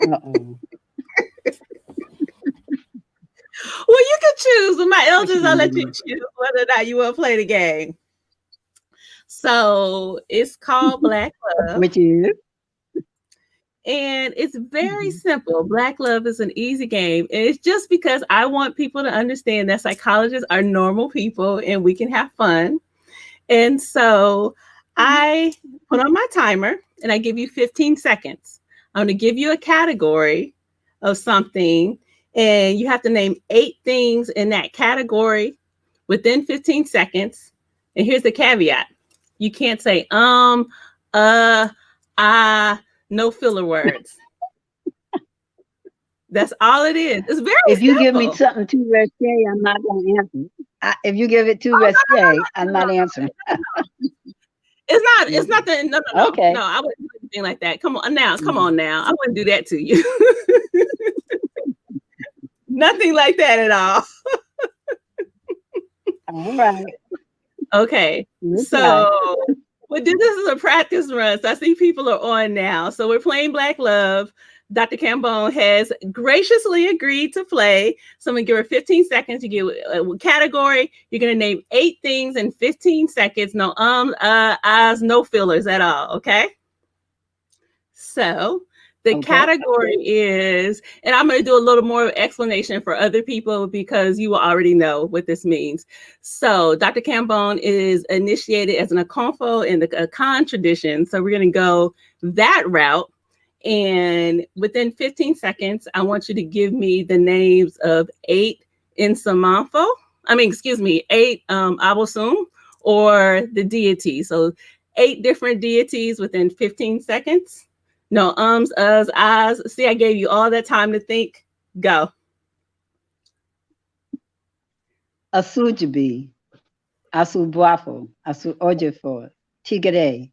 Uh-oh. Well, you can choose. With my elders, I'll let you choose whether or not you want to play the game. So it's called Black Love. Which is? And it's very simple. Black Love is an easy game. And it's just because I want people to understand that psychologists are normal people and we can have fun. And so I put on my timer and I give you 15 seconds. I'm going to give you a category of something, and you have to name 8 things in that category within 15 seconds. And here's the caveat. You can't say, no filler words. That's all it is. It's very If you simple. give me something too risque, I'm not going to answer. If you give it too risque, I'm not answering. It's not that. No. Okay. No, I wouldn't do anything like that. Come on now. I wouldn't do that to you. Nothing like that at all. All right. Okay. So we'll do this as a practice run. So I see people are on now. So we're playing Black Love. Dr. Kambon has graciously agreed to play. So I'm going to give her 15 seconds. You get a category. You're going to name 8 things in 15 seconds. No ahs, no fillers at all. Okay. So the category is, and I'm going to do a little more explanation for other people because you will already know what this means. So Dr. Kambon is initiated as an Akonfo in the Akan tradition. So we're going to go that route. And within 15 seconds, I want you to give me the names of 8 Insamanfo. 8 Abosum, or the deity. So 8 different deities within 15 seconds. No ums, uhs, ahs. See, I gave you all that time to think. Go. Asujibi, Asu Buafo, Asu Ojefo, Tigere,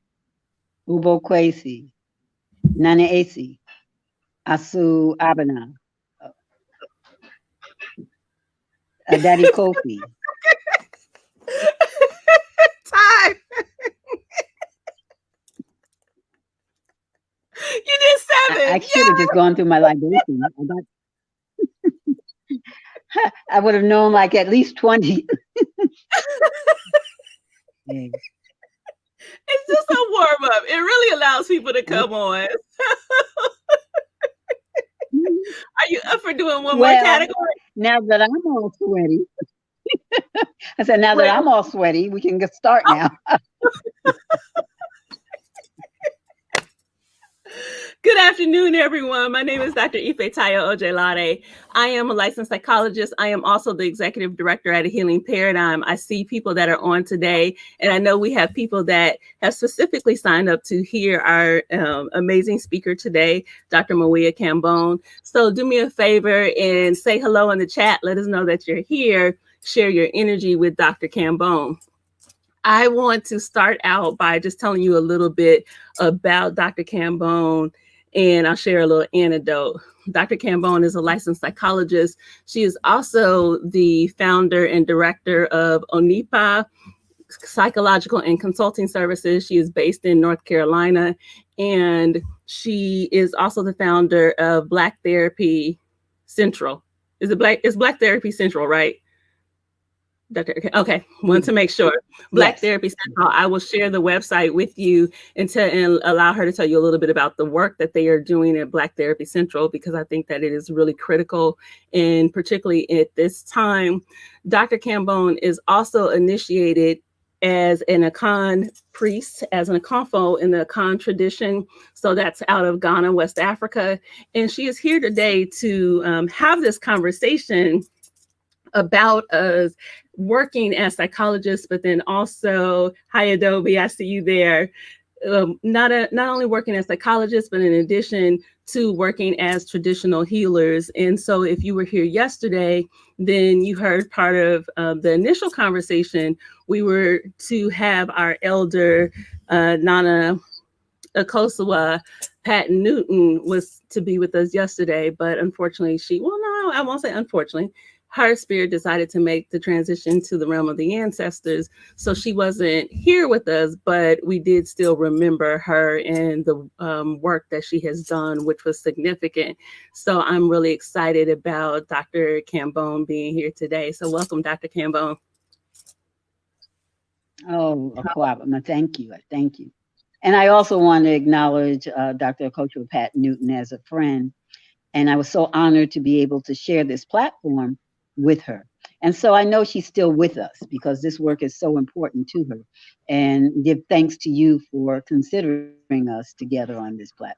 Ubo Kwesi, Nane Esi, Asu Abana, Daddy Kofi. Time. You did 7. I should have just gone through my libation. I would have known like at least 20. It's just a warm up. It really allows people to come on. Are you up for doing one more category? Now that I'm all sweaty, I said, now that I'm all sweaty, we can get start now. Good afternoon, everyone. My name is Dr. Ifetayo Ojelade. I am a licensed psychologist. I am also the executive director at A Healing Paradigm. I see people that are on today, and I know we have people that have specifically signed up to hear our amazing speaker today, Dr. Mawiyah Kambon. So do me a favor and say hello in the chat. Let us know that you're here. Share your energy with Dr. Kambon. I want to start out by just telling you a little bit about Dr. Kambon, and I'll share a little anecdote. Dr. Kambon is a licensed psychologist. She is also the founder and director of ONIPA Psychological and Consulting Services. She is based in North Carolina, and she is also the founder of Black Therapy Central. It's Black Therapy Central, right? Okay, want to make sure. Black Therapy Central. I will share the website with you and allow her to tell you a little bit about the work that they are doing at Black Therapy Central, because I think that it is really critical, and particularly at this time. Dr. Kambon is also initiated as an Akan priest, as an Akonfo in the Akan tradition. So that's out of Ghana, West Africa. And she is here today to have this conversation about us working as psychologists, but then also, hi Adobe, I see you there. Not only working as psychologists, but in addition to working as traditional healers. And so if you were here yesterday, then you heard part of the initial conversation. We were to have our elder, Nana Akosawa Patton Newton, was to be with us yesterday, but unfortunately I won't say unfortunately, her spirit decided to make the transition to the realm of the ancestors. So she wasn't here with us, but we did still remember her and the work that she has done, which was significant. So I'm really excited about Dr. Kambon being here today. So welcome, Dr. Kambon. Oh, Aquaba, thank you. Thank you. And I also want to acknowledge Dr. Okochwo Pat Newton as a friend. And I was so honored to be able to share this platform with her. And so I know she's still with us because this work is so important to her. And give thanks to you for considering us together on this platform.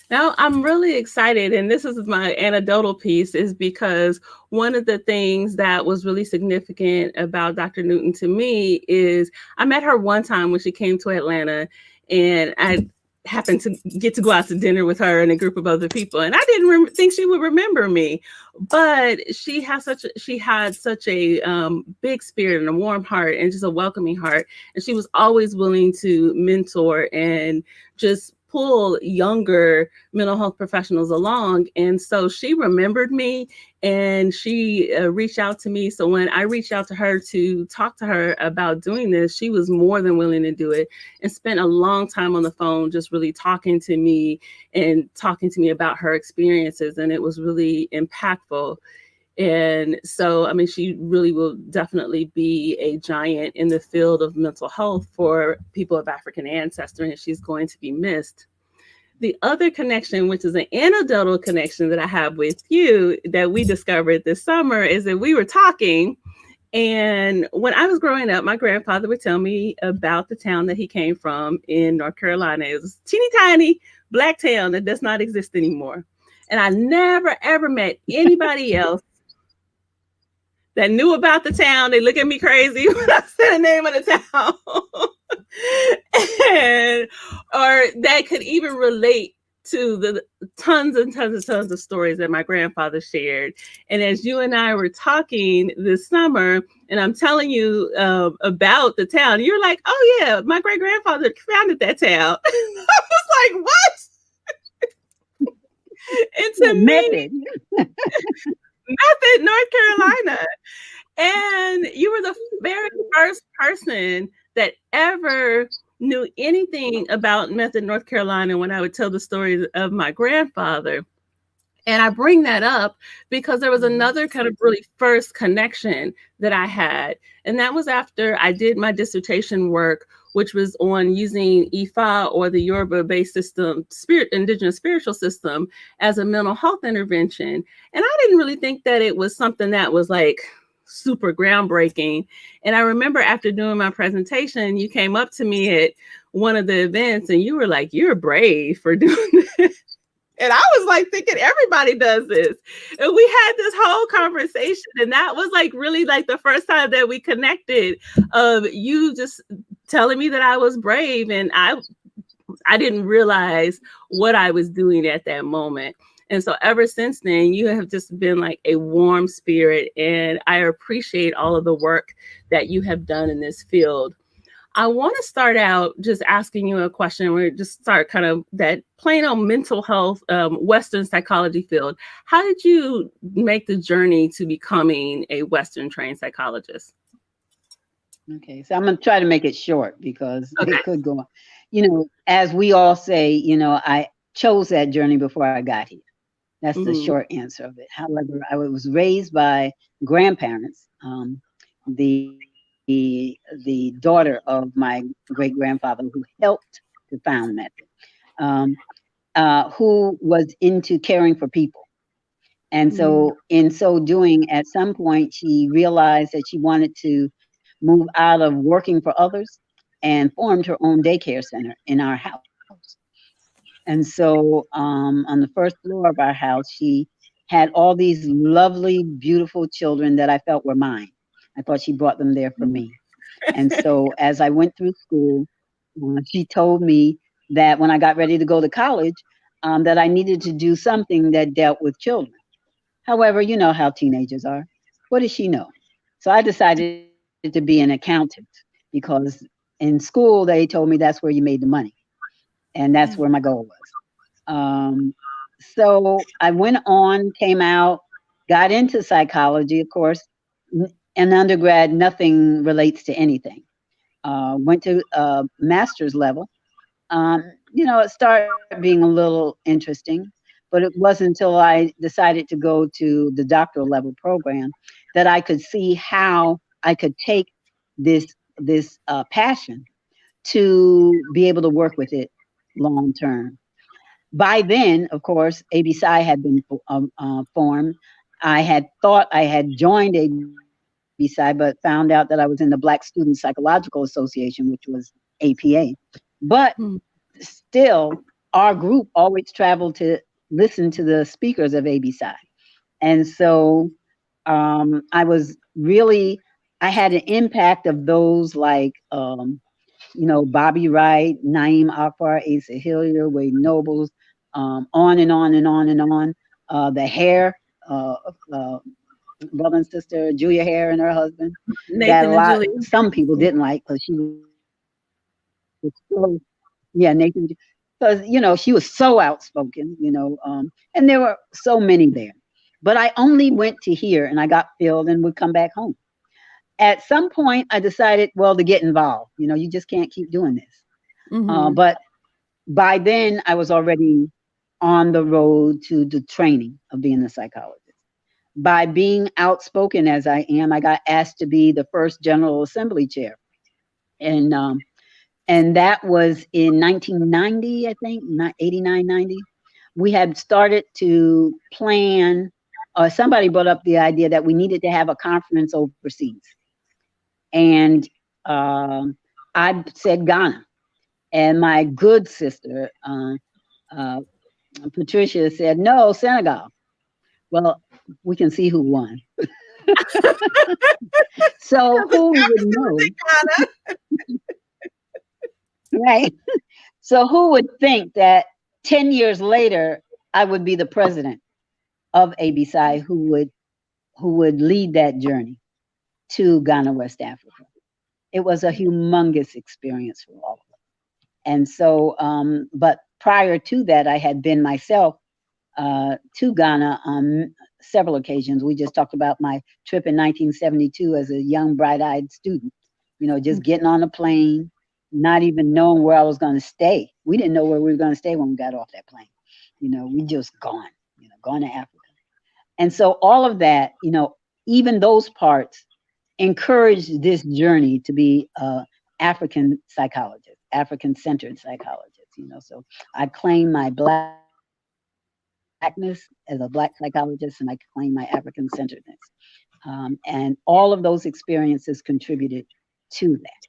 Now, I'm really excited, and this is my anecdotal piece, is because one of the things that was really significant about Dr. Newton to me is I met her one time when she came to Atlanta, and I happened to get to go out to dinner with her and a group of other people, and I didn't think she would remember me, but she had such a big spirit and a warm heart and just a welcoming heart, and she was always willing to mentor and just pull younger mental health professionals along. And so she remembered me and she reached out to me. So when I reached out to her to talk to her about doing this, she was more than willing to do it and spent a long time on the phone, just really talking to me about her experiences. And it was really impactful. And so, I mean, she really will definitely be a giant in the field of mental health for people of African ancestry, and she's going to be missed. The other connection, which is an anecdotal connection that I have with you that we discovered this summer, is that we were talking. And when I was growing up, my grandfather would tell me about the town that he came from in North Carolina. It was a teeny tiny Black town that does not exist anymore. And I never, ever met anybody else that knew about the town. They look at me crazy when I say the name of the town. Or that could even relate to the tons of stories that my grandfather shared. And as you and I were talking this summer, and I'm telling you about the town, you're like, oh yeah, my great grandfather founded that town. I was like, what? It's a method. Method, North Carolina. And you were the very first person that ever knew anything about Method, North Carolina when I would tell the story of my grandfather. And I bring that up because there was another kind of really first connection that I had. And that was after I did my dissertation work, which was on using Ifa, or the Yoruba-based system, indigenous spiritual system, as a mental health intervention. And I didn't really think that it was something that was like super groundbreaking. And I remember after doing my presentation, you came up to me at one of the events and you were like, you're brave for doing this. And I was like thinking everybody does this. And we had this whole conversation. And that was like really like the first time that we connected, of you just telling me that I was brave. And I didn't realize what I was doing at that moment. And so ever since then, you have just been like a warm spirit. And I appreciate all of the work that you have done in this field. I want to start out just asking you a question. We're just start kind of that plain old mental health, Western psychology field. How did you make the journey to becoming a Western trained psychologist? Okay, so I'm going to try to make it short because it could go on. You know, as we all say, you know, I chose that journey before I got here. That's the short answer of it. However, I was raised by grandparents. The daughter of my great grandfather, who helped to found Method, who was into caring for people. And so in so doing, at some point, she realized that she wanted to move out of working for others and formed her own daycare center in our house. And so on the first floor of our house, she had all these lovely, beautiful children that I felt were mine. I thought she brought them there for me. And so as I went through school, she told me that when I got ready to go to college, that I needed to do something that dealt with children. However, you know how teenagers are. What does she know? So I decided to be an accountant because in school, they told me that's where you made the money. And that's where my goal was. So I went on, came out, got into psychology, of course. In undergrad, nothing relates to anything. Went to master's level. It started being a little interesting, but it wasn't until I decided to go to the doctoral level program that I could see how I could take this passion to be able to work with it long term. By then, of course, ABSI had been formed. I had thought I had joined ABSI, but found out that I was in the Black Student Psychological Association, which was APA. But still, our group always traveled to listen to the speakers of ABSI. And so I was really, I had an impact of those like, Bobby Wright, Naeem Akbar, Asa Hillier, Wade Nobles, on and on and on and on. The Hare, uh, brother and sister, Julia Hare and her husband, that Nathan and Julie. some people didn't like because she was so, yeah, Nathan, because, she was so outspoken, and there were so many there. But I only went to hear and I got filled and would come back home. At some point, I decided, well, to get involved. You just can't keep doing this. But by then, I was already on the road to the training of being a psychologist. By being outspoken as I am, I got asked to be the first General Assembly chair. And that was in 1990, I think, 89, 90. We had started to plan, somebody brought up the idea that we needed to have a conference overseas. And I said Ghana. And my good sister, uh, Patricia, said, no, Senegal. Well, we can see who won. So who would know? Right. So who would think that 10 years later, I would be the president of ABSI who would lead that journey to Ghana, West Africa. It was a humongous experience for all of us. And so, but prior to that, I had been myself to Ghana on several occasions. We just talked about my trip in 1972 as a young, bright-eyed student, just getting on a plane, not even knowing where I was going to stay. We didn't know where we were going to stay when we got off that plane. We just gone to Africa. And so all of that, even those parts encouraged this journey to be African psychologist, African-centered psychologist. So I claim my blackness as a black psychologist, and I claim my African-centeredness. And all of those experiences contributed to that.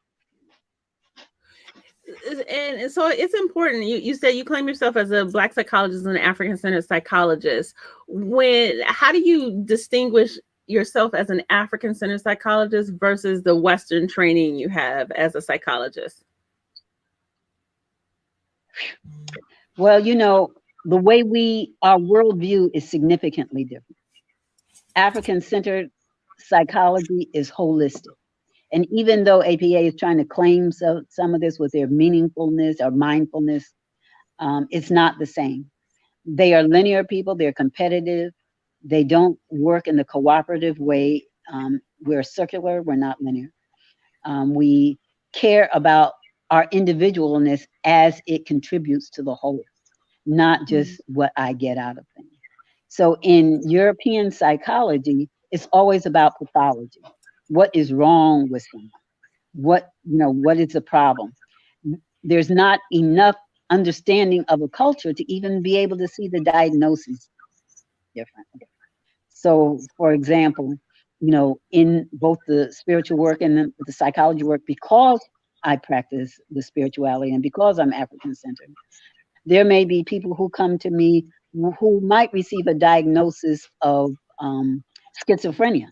And so it's important. You said you claim yourself as a Black psychologist and an African-centered psychologist. How do you distinguish yourself as an African-centered psychologist versus the Western training you have as a psychologist? Well, the way our worldview is significantly different. African-centered psychology is holistic. And even though APA is trying to claim some of this with their meaningfulness or mindfulness, it's not the same. They are linear people. They're competitive. They don't work in the cooperative way. We're circular. We're not linear. We care about our individualness as it contributes to the whole, not just what I get out of things. So in European psychology, it's always about pathology. What is wrong with someone? What is the problem? There's not enough understanding of a culture to even be able to see the diagnosis differently. So, for example, in both the spiritual work and the psychology work, because I practice the spirituality and because I'm African-centered, there may be people who come to me who might receive a diagnosis of schizophrenia.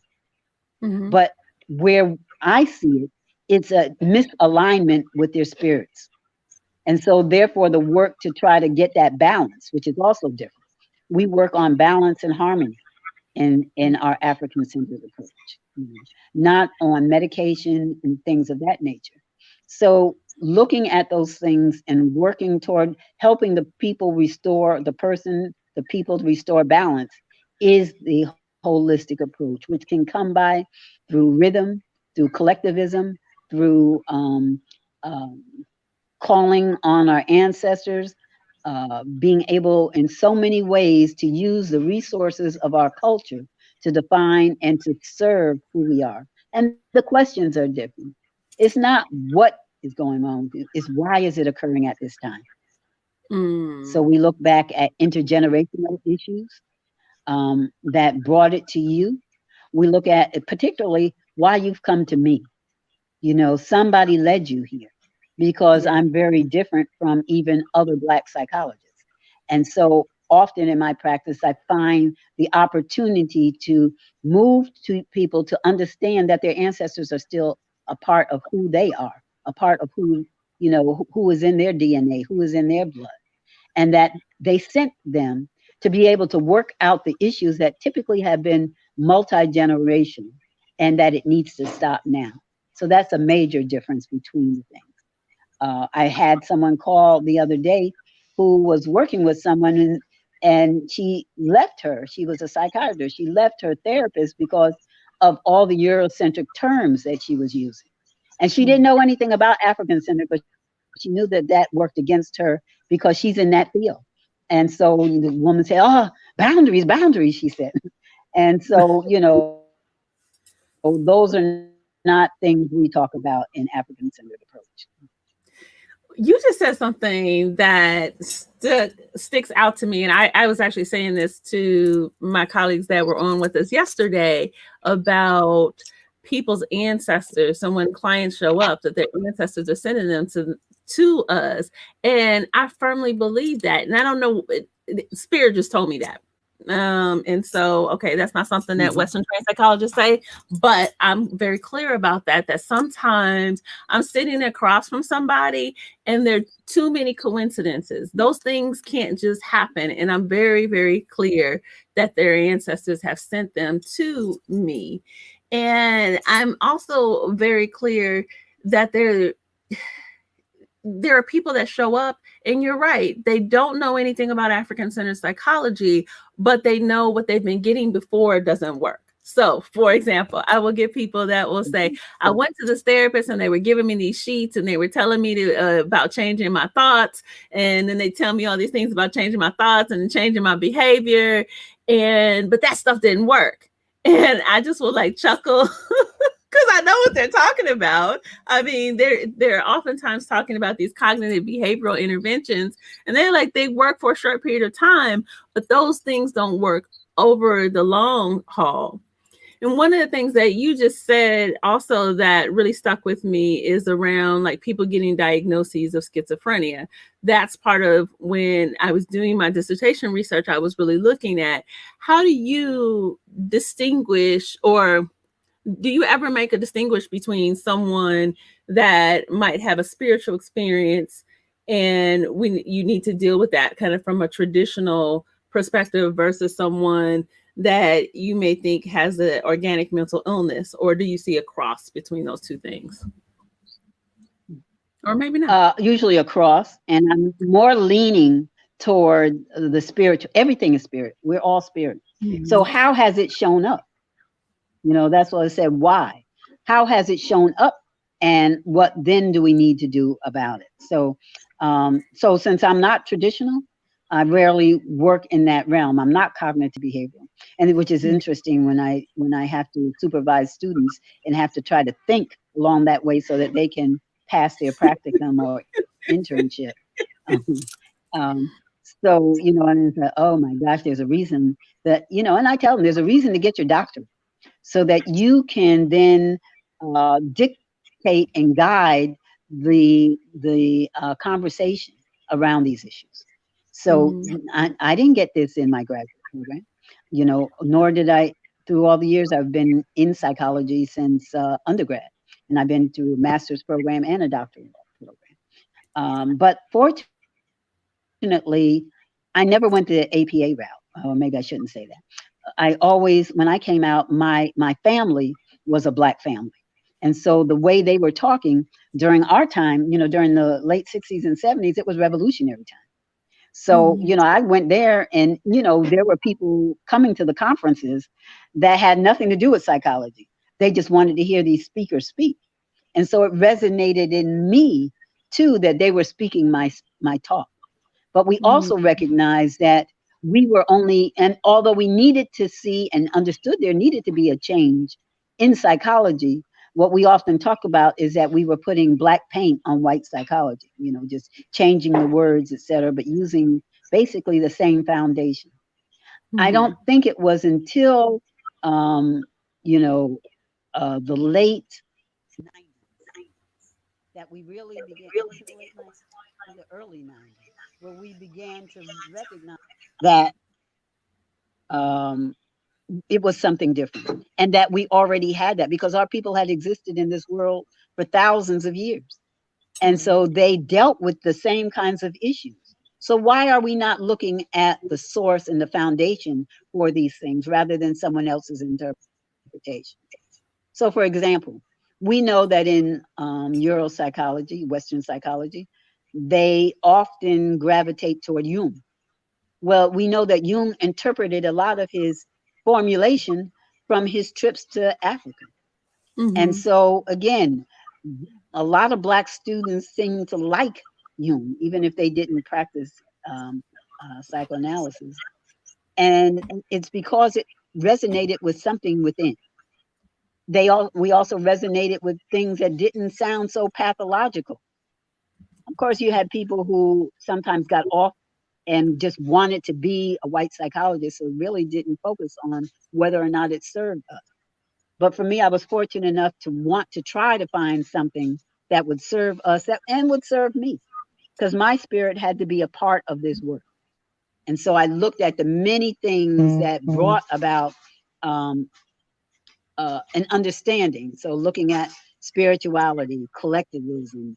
But where I see it, it's a misalignment with their spirits. And so therefore the work to try to get that balance, which is also different. We work on balance and harmony in our African-centered approach, not on medication and things of that nature. So looking at those things and working toward helping the people restore the people to restore balance is the holistic approach, which can come by through rhythm, through collectivism, through um, calling on our ancestors, being able in so many ways to use the resources of our culture to define and to serve who we are. And the questions are different. It's not what is going on, it's why is it occurring at this time. So we look back at intergenerational issues that brought it to you. We look at particularly why you've come to me. Somebody led you here because I'm very different from even other Black psychologists. And so often in my practice, I find the opportunity to move to people to understand that their ancestors are still a part of who they are, a part of who is in their DNA, who is in their blood, and that they sent them to be able to work out the issues that typically have been multi-generational, and that it needs to stop now. So that's a major difference between the things. I had someone call the other day who was working with someone, and she left her. She was a psychiatrist. She left her therapist because of all the Eurocentric terms that she was using. And she didn't know anything about African-centered, but she knew that that worked against her because she's in that field. And so the woman said, "Oh, boundaries, boundaries," she said. And so, those are not things we talk about in African-centered approach. You just said something that sticks out to me. And I was actually saying this to my colleagues that were on with us yesterday about people's ancestors. So when clients show up, that their ancestors are sending them to us. And I firmly believe that. And I don't know, Spirit just told me that. And so, okay, that's not something that Western trained psychologists say, but I'm very clear about that sometimes I'm sitting across from somebody and there are too many coincidences. Those things can't just happen. And I'm very, very clear that their ancestors have sent them to me. And I'm also very clear that there are people that show up, and you're right, they don't know anything about African-centered psychology, but they know what they've been getting before doesn't work. So, for example, I will get people that will say, I went to this therapist and they were giving me these sheets and they were telling me about changing my thoughts. And then they tell me all these things about changing my thoughts and changing my behavior. But that stuff didn't work. And I just will like chuckle because I know what they're talking about. I mean, they're oftentimes talking about these cognitive behavioral interventions, and they work for a short period of time, but those things don't work over the long haul. And one of the things that you just said also that really stuck with me is around like people getting diagnoses of schizophrenia. That's part of when I was doing my dissertation research, I was really looking at how do you distinguish, or do you ever make a distinguish between someone that might have a spiritual experience and you need to deal with that kind of from a traditional perspective versus someone that you may think has an organic mental illness? Or do you see a cross between those two things? Or maybe not. Usually a cross, and I'm more leaning toward the spiritual. Everything is spirit. We're all spirit. Mm-hmm. So how has it shown up? That's what I said. Why? How has it shown up? And what then do we need to do about it? So since I'm not traditional, I rarely work in that realm. I'm not cognitive behavioral, and which is interesting when I have to supervise students and have to try to think along that way so that they can pass their practicum or internship. So and it's like, oh my gosh, there's a reason that and I tell them there's a reason to get your doctorate, so that you can then dictate and guide the conversation around these issues. So I didn't get this in my graduate program, nor did I through all the years I've been in psychology since undergrad, and I've been through a master's program and a doctorate program. But fortunately, I never went the APA route, or maybe I shouldn't say that. I always, when I came out, my family was a Black family. And so the way they were talking during our time, during the late 60s and 70s, it was revolutionary time. So, I went there and, there were people coming to the conferences that had nothing to do with psychology. They just wanted to hear these speakers speak. And so it resonated in me too, that they were speaking my talk. But we also recognized that we were only, and although we needed to see and understood there needed to be a change in psychology, what we often talk about is that we were putting black paint on white psychology, just changing the words, et cetera, but using basically the same foundation. I don't think it was until, you know, the late 90s that we really began, was it the late 90s or the early 90s, where we began to recognize that um, it was something different and that we already had that because our people had existed in this world for thousands of years. And so they dealt with the same kinds of issues. So why are we not looking at the source and the foundation for these things rather than someone else's interpretation? So for example, we know that in Europsychology, Western psychology, they often gravitate toward Jung. Well, we know that Jung interpreted a lot of his formulation from his trips to Africa. And so again, a lot of Black students seem to like Jung, even if they didn't practice psychoanalysis. And it's because it resonated with something within. We also resonated with things that didn't sound so pathological. Of course, you had people who sometimes got off and just wanted to be a white psychologist, so really didn't focus on whether or not it served us. But for me, I was fortunate enough to want to try to find something that would serve us and would serve me, because my spirit had to be a part of this work. And so I looked at the many things that brought about um, an understanding. So looking at spirituality, collectivism,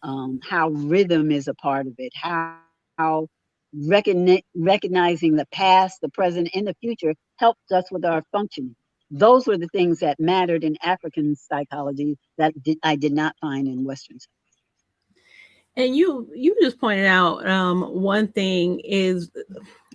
how rhythm is a part of it, how recognizing the past, the present, and the future helped us with our functioning. Those were the things that mattered in African psychology that I did not find in Western. And you just pointed out one thing is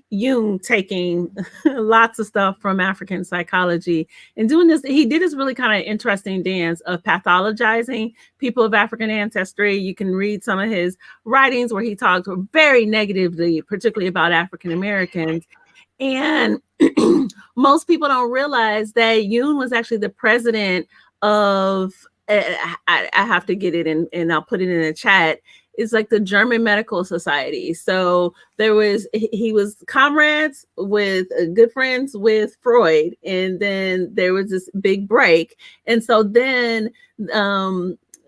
Jung taking lots of stuff from African psychology and doing this. He did this really kind of interesting dance of pathologizing people of African ancestry. You can read some of his writings where he talks very negatively, particularly about African Americans. And most people don't realize that Jung was actually the president of, I have to get it and I'll put it in the chat. It's like the German Medical Society. So he was comrades with good friends with Freud. And then there was this big break. And so then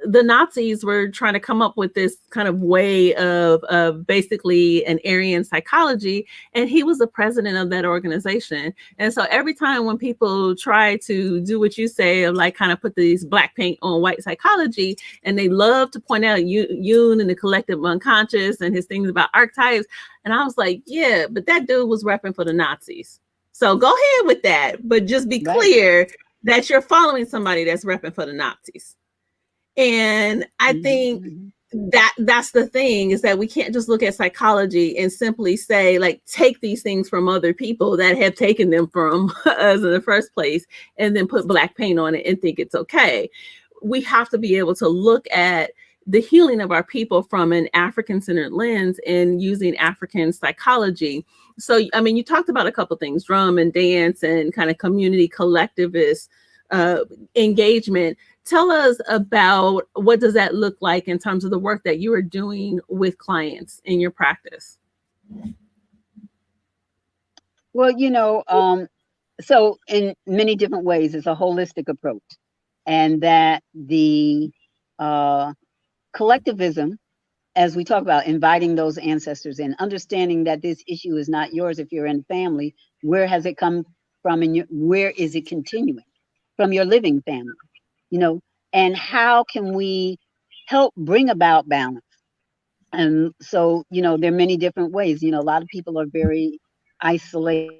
the Nazis were trying to come up with this kind of way of basically an Aryan psychology. And he was the president of that organization. And so every time when people try to do what you say, of like kind of put these black paint on white psychology, and they love to point out Jung and the collective unconscious and his things about archetypes. And I was like, yeah, but that dude was repping for the Nazis. So go ahead with that. But just be clear that you're following somebody that's repping for the Nazis. And I think that's the thing, is that we can't just look at psychology and simply say, like, take these things from other people that have taken them from us in the first place and then put black paint on it and think it's okay. We have to be able to look at the healing of our people from an African-centered lens and using African psychology. So, I mean, you talked about a couple things, drum and dance and kind of community collectivist engagement. Tell us about what does that look like in terms of the work that you are doing with clients in your practice? Well, so in many different ways, it's a holistic approach, and that the collectivism, as we talk about inviting those ancestors in, understanding that this issue is not yours if you're in family, where has it come from and where is it continuing from your living family, and how can we help bring about balance? And so, there are many different ways. A lot of people are very isolated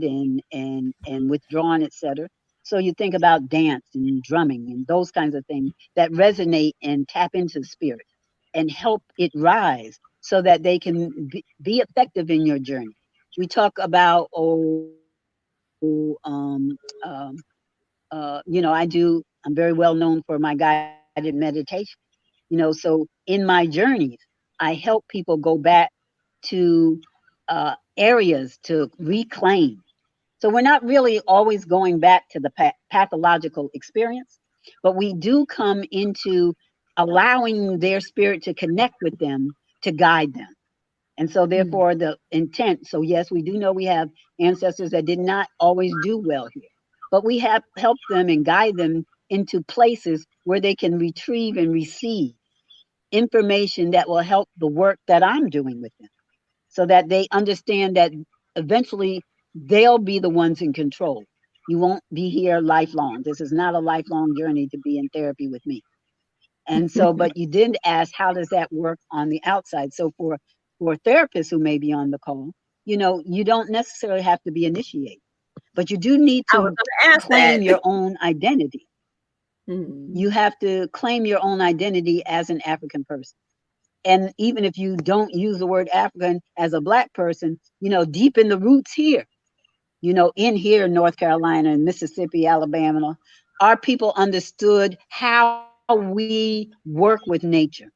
and withdrawn, etc. So you think about dance and drumming and those kinds of things that resonate and tap into spirit and help it rise so that they can be effective in your journey. We talk about I'm very well known for my guided meditation. So in my journeys, I help people go back to areas to reclaim. So we're not really always going back to the pathological experience, but we do come into allowing their spirit to connect with them to guide them. And so, therefore, the intent. So, yes, we do know we have ancestors that did not always do well here, but we have helped them and guide them into places where they can retrieve and receive information that will help the work that I'm doing with them so that they understand that eventually they'll be the ones in control. You won't be here lifelong. This is not a lifelong journey to be in therapy with me. And so, but you did ask, how does that work on the outside? So for therapists who may be on the call, you don't necessarily have to be initiated, but you do need I was to going to ask claim that. your own identity. You have to claim your own identity as an African person. And even if you don't use the word African as a Black person, deep in the roots here, in here in North Carolina and Mississippi, Alabama, our people understood how we work with nature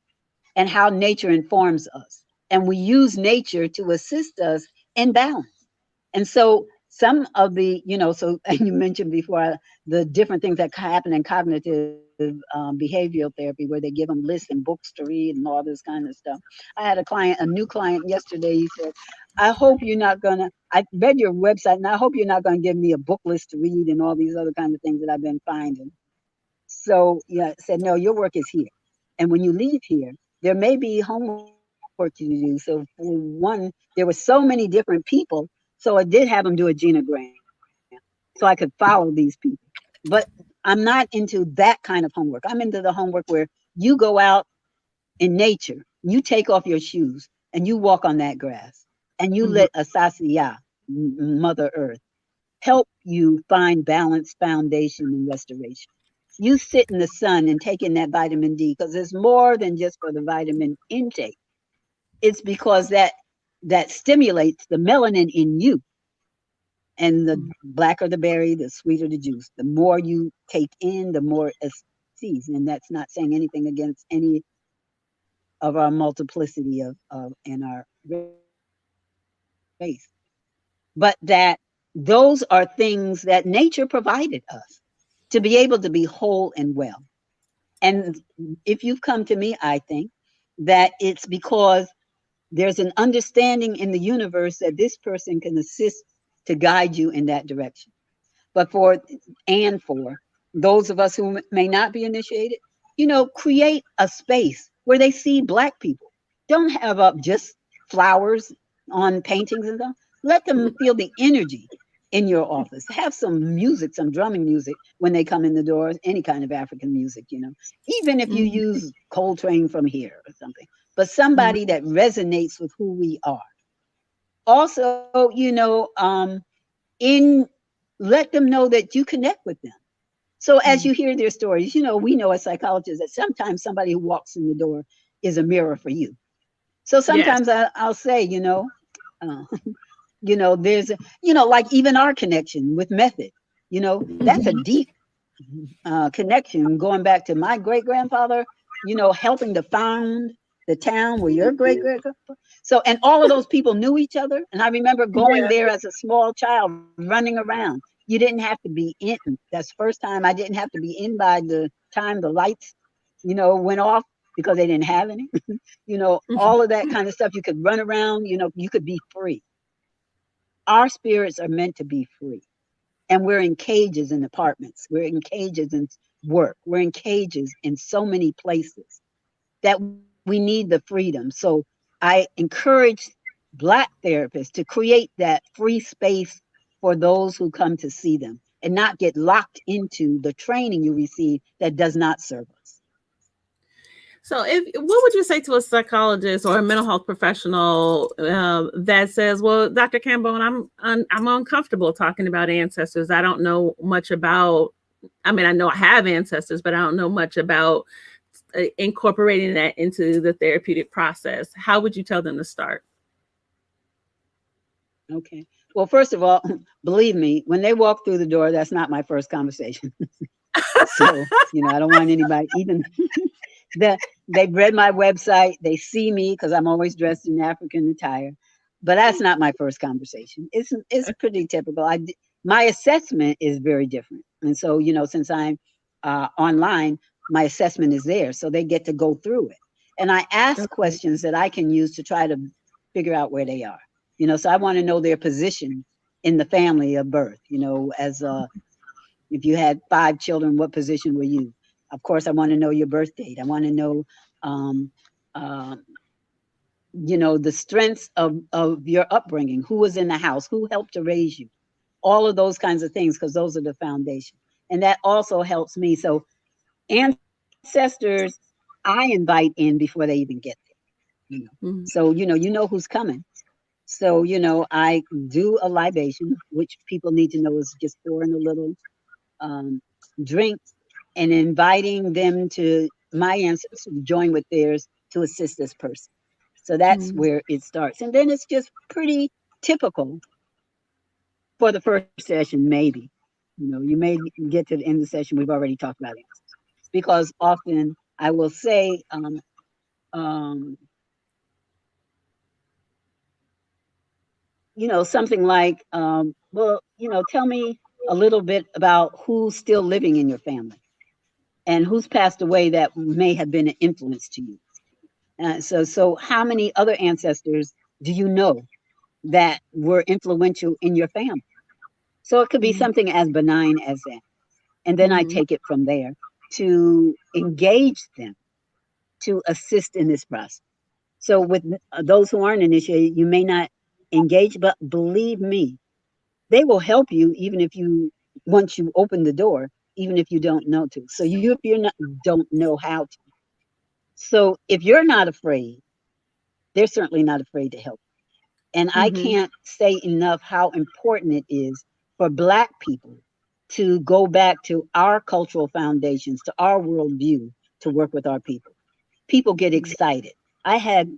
and how nature informs us. And we use nature to assist us in balance. And so some of the, so and you mentioned before the different things that happen in cognitive behavioral therapy, where they give them lists and books to read and all this kind of stuff. I had a new client yesterday. He said, I hope you're not going to, I read your website and I hope you're not going to give me a book list to read and all these other kinds of things that I've been finding. So yeah, said, no, your work is here. And when you leave here, there may be homework to do. So for one, there were so many different people. So I did have them do a genogram so I could follow these people. But I'm not into that kind of homework. I'm into the homework where you go out in nature, you take off your shoes and you walk on that grass and you let Asasiya, Mother Earth, help you find balance, foundation, and restoration. You sit in the sun and take in that vitamin D because it's more than just for the vitamin intake. It's because that stimulates the melanin in you. And the blacker the berry, the sweeter the juice. The more you take in, the more it sees. And that's not saying anything against any of our multiplicity of in our race. But that those are things that nature provided us to be able to be whole and well. And if you've come to me, I think that it's because there's an understanding in the universe that this person can assist to guide you in that direction. But for those of us who may not be initiated, create a space where they see Black people. Don't have up just flowers on paintings and stuff. Let them feel the energy in your office. Have some music, some drumming music when they come in the doors, any kind of African music, even if you use Coltrane from here or something, but somebody that resonates with who we are. Also, in let them know that you connect with them. So as you hear their stories, we know as psychologists that sometimes somebody who walks in the door is a mirror for you. So Yes. sometimes I'll say, uh, there's, like even our connection with method, that's a deep connection going back to my great grandfather, helping to found the town where your great great. So, and all of those people knew each other. And I remember going Yeah. there as a small child, running around. You didn't have to be in. That's the first time I didn't have to be in by the time the lights, went off because they didn't have any. All of that kind of stuff. You could run around. You could be free. Our spirits are meant to be free. And we're in cages in apartments. We're in cages in work. We're in cages in so many places that we need the freedom. So I encourage Black therapists to create that free space for those who come to see them and not get locked into the training you receive that does not serve us. So, what would you say to a psychologist or a mental health professional that says, "Well, Dr. Kambon, I'm uncomfortable talking about ancestors. I don't know much about. I mean, I know I have ancestors, but I don't know much about incorporating that into the therapeutic process." How would you tell them to start? Okay. Well, first of all, believe me, when they walk through the door, that's not my first conversation. So, I don't want anybody, even they've read my website, they see me because I'm always dressed in African attire, but that's not my first conversation. It's pretty typical. My assessment is very different, and so since I'm online, my assessment is there, so they get to go through it, and I ask Okay. questions that I can use to try to figure out where they are. So I want to know their position in the family of birth. As if you had 5 children, what position were you? Of course, I want to know your birth date. I want to know, um, uh, the strengths of your upbringing. Who was in the house? Who helped to raise you? All of those kinds of things, because those are the foundation. And that also helps me. So ancestors, I invite in before they even get there. Mm-hmm. So you know who's coming. So I do a libation, which people need to know is just pouring a little um, drink and inviting them to my ancestors to join with theirs to assist this person. So that's Mm-hmm. where it starts. And then it's just pretty typical for the first session, maybe. You may get to the end of the session, we've already talked about it. Because often I will say, um, something like, well, tell me a little bit about who's still living in your family and who's passed away that may have been an influence to you. So how many other ancestors do you know that were influential in your family? So it could be something as benign as that. And then I Mm-hmm. take it from there to engage them to assist in this process. So with those who aren't initiated, you may not engage, but believe me, they will help you even if you once you open the door, even if you don't know to. So if you're not don't know how to. So if you're not afraid, they're certainly not afraid to help. And I Mm-hmm. can't say enough how important it is for Black people to go back to our cultural foundations, to our worldview, to work with our people. People get excited. I had,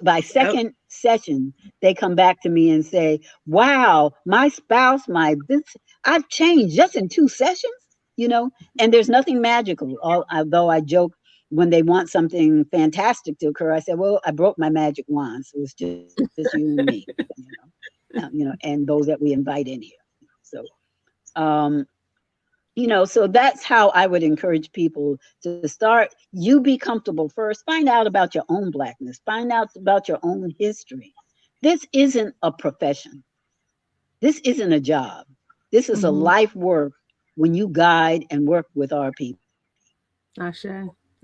by Yep. second session, they come back to me and say, wow, my spouse, I've changed just in 2 sessions, and there's nothing magical. Although I joke when they want something fantastic to occur, I said, well, I broke my magic wand. So it's just you and me, and those that we invite in here. So, um, so that's how I would encourage people to start. You be comfortable first, find out about your own Blackness, find out about your own history. This isn't a profession, this isn't a job, this is a Mm-hmm. life work when you guide and work with our people. Ashe.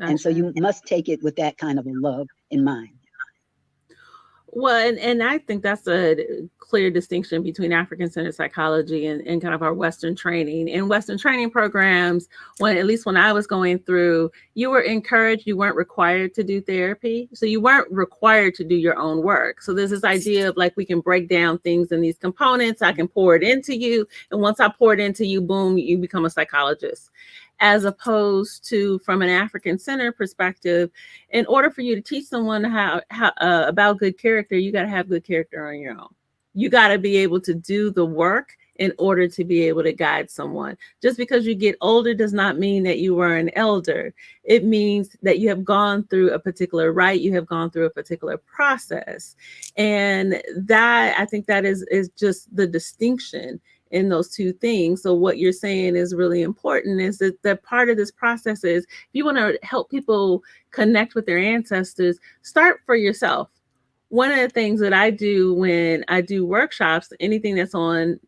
And so Ashe. you must take it with that kind of a love in mind. Well, and I think that's a clear distinction between African-centered psychology and kind of our Western training. In Western training programs, at least when I was going through, you were encouraged, you weren't required to do therapy. So you weren't required to do your own work. So there's this idea of like, we can break down things in these components, I can pour it into you. And once I pour it into you, boom, you become a psychologist. As opposed to from an African-centered perspective, in order for you to teach someone how about good character, you got to have good character on your own. You got to be able to do the work in order to be able to guide someone. Just because you get older does not mean that you were an elder. It means that you have gone through a particular rite, you have gone through a particular process. And that, I think that is just the distinction in those two things. So what you're saying is really important, is that part of this process is, if you want to help people connect with their ancestors, start for yourself. One of the things that I do when I do workshops, anything that's on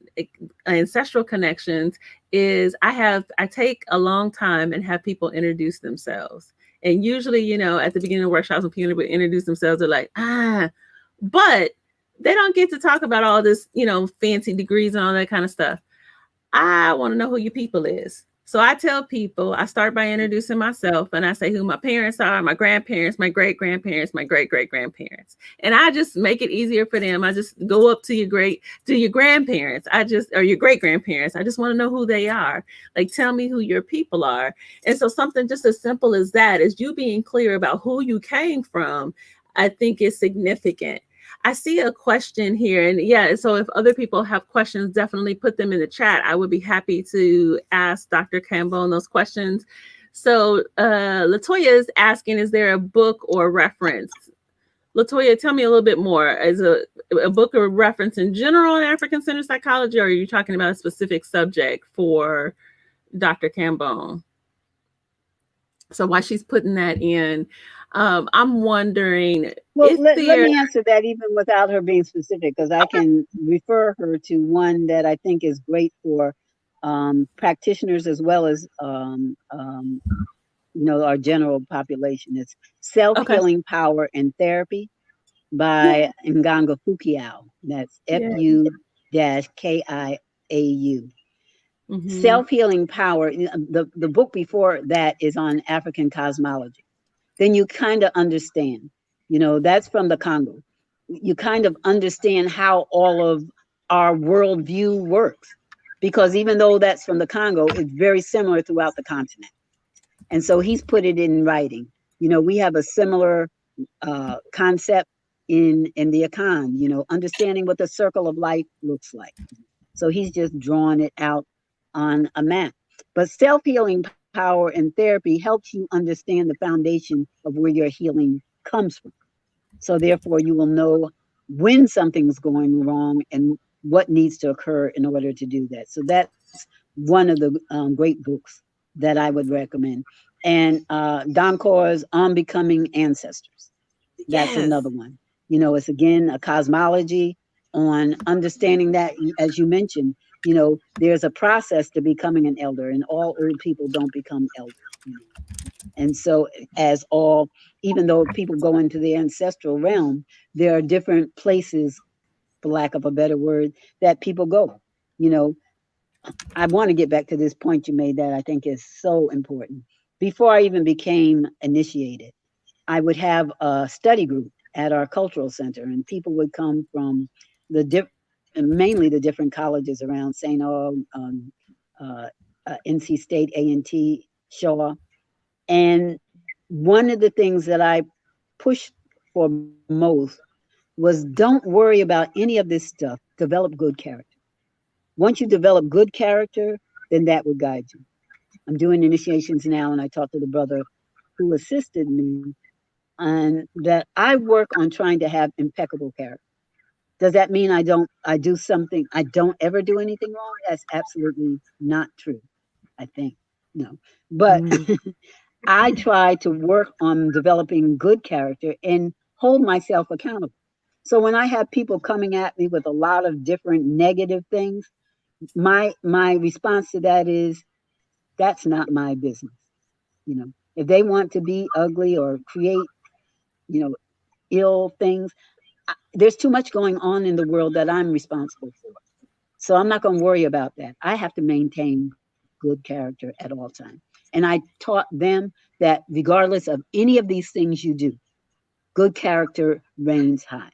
ancestral connections, is I take a long time and have people introduce themselves. And usually, at the beginning of workshops, when people introduce themselves, they're like, but they don't get to talk about all this, fancy degrees and all that kind of stuff. I want to know who your people is. So I tell people, I start by introducing myself and I say who my parents are, my grandparents, my great grandparents, my great great grandparents. And I just make it easier for them. I just go up to your grandparents. Or your great grandparents. I just want to know who they are. Like, tell me who your people are. And so something just as simple as that, is you being clear about who you came from, I think is significant. I see a question here, and yeah, so if other people have questions, definitely put them in the chat. I would be happy to ask Dr. Kambon those questions. So Latoya is asking, is there a book or reference? Latoya, tell me a little bit more. Is a book or reference in general in African-centered psychology, or are you talking about a specific subject for Dr. Kambon? So while she's putting that in, I'm wondering Well, if let there. me answer that even without her being specific, because I can refer her to one that I think is great for practitioners as well as our general population. It's Okay. Self-Healing Power and Therapy Yeah. by Nganga Fukiau. That's Yeah. FU-KIAU. Mm-hmm. Self-Healing Power. The book before that is on African cosmology. Then you kind of understand. That's from the Congo. You kind of understand how all of our worldview works. Because even though that's from the Congo, it's very similar throughout the continent. And so he's put it in writing. We have a similar concept in the Akan, understanding what the circle of life looks like. So he's just drawn it out on a map. But self-healing power and therapy helps you understand the foundation of where your healing comes from. So therefore, you will know when something's going wrong and what needs to occur in order to do that. So that's one of the great books that I would recommend. And Don Corr's On Becoming Ancestors. That's Yes. another one. It's again a cosmology on understanding that, as you mentioned, there's a process to becoming an elder, and all old people don't become elders. And so, even though people go into the ancestral realm, there are different places, for lack of a better word, that people go. You know, I want to get back to this point you made that I think is so important. Before I even became initiated, I would have a study group at our cultural center, and people would come from mainly the different colleges around St. Aug, uh, NC State, A&T, Shaw. And one of the things that I pushed for most was don't worry about any of this stuff. Develop good character. Once you develop good character, then that would guide you. I'm doing initiations now, and I talked to the brother who assisted me, and that I work on trying to have impeccable character. Does that mean I do something, I don't ever do anything wrong? That's absolutely not true, I think. No. But Mm. I try to work on developing good character and hold myself accountable. So when I have people coming at me with a lot of different negative things, my response to that is that's not my business. If they want to be ugly or create, you know, ill things, there's too much going on in the world that I'm responsible for. So I'm not going to worry about that. I have to maintain good character at all times. And I taught them that regardless of any of these things you do, good character reigns high.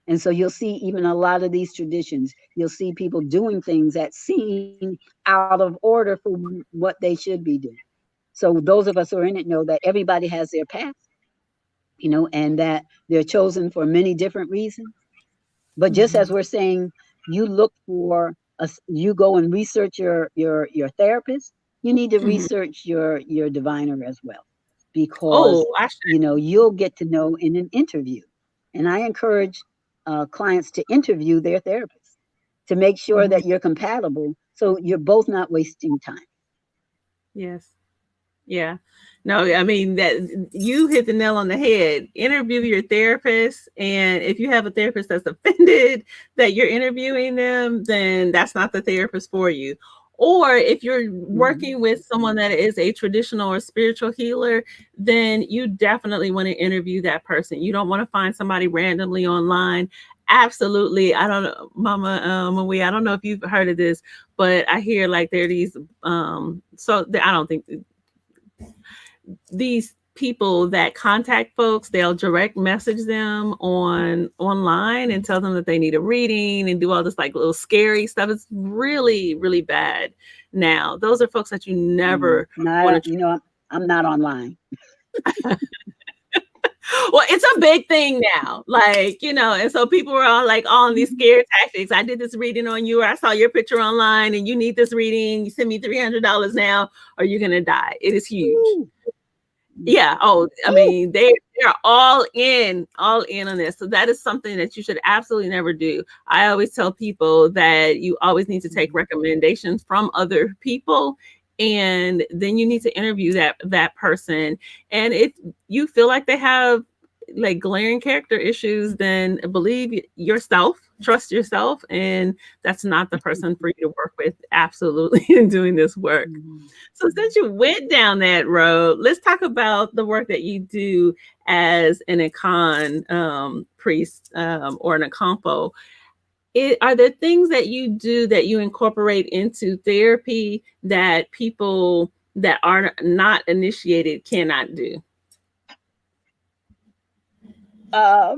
And so you'll see even a lot of these traditions, you'll see people doing things that seem out of order for what they should be doing. So those of us who are in it know that everybody has their path, and that they're chosen for many different reasons. But just as Mm-hmm. we're saying, you go and research your therapist. You need to Mm-hmm. research your diviner as well, because Oh, I should. you'll get to know in an interview. And I encourage clients to interview their therapist to make sure Mm-hmm. that you're compatible, so you're both not wasting time. Yes. Yeah. No, I mean that you hit the nail on the head. Interview your therapist, and if you have a therapist that's offended that you're interviewing them, then that's not the therapist for you. Or if you're Mm-hmm. working with someone that is a traditional or spiritual healer, then you definitely want to interview that person. You don't want to find somebody randomly online. Absolutely. I don't know, Mama Mawiyah, I don't know if you've heard of this, but I hear like there are these I don't think these people that contact folks, they'll direct message them online and tell them that they need a reading and do all this like little scary stuff. It's really, really bad. Now, those are folks that you never want Not, to. I'm not online. Well, it's a big thing now, like, and so people are all like on these scare tactics. I did this reading on you, or I saw your picture online, and you need this reading. You send me $300 now, or you're gonna die. It is huge. Ooh. Yeah. Oh, I mean, they're all in on this. So that is something that you should absolutely never do. I always tell people that you always need to take recommendations from other people, and then you need to interview that person. And if you feel like they have like glaring character issues, then believe yourself, trust yourself, and that's not the person for you to work with, absolutely, in doing this work. So since you went down that road, let's talk about the work that you do as an Econ priest, or an Akampo. Are there things that you do that you incorporate into therapy that people that are not initiated cannot do?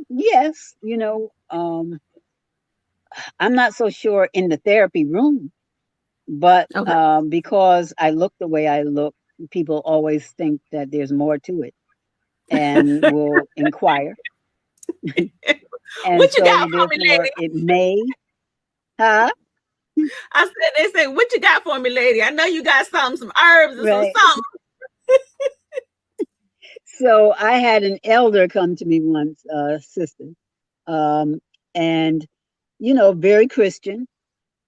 Yes, I'm not so sure in the therapy room, but Okay. because I look the way I look, people always think that there's more to it and will inquire. And What you got so for me, therefore lady? it may, huh? I said, they say, what you got for me, lady? I know you got some herbs and some Right. something. So I had an elder come to me once, sister, um, and very Christian.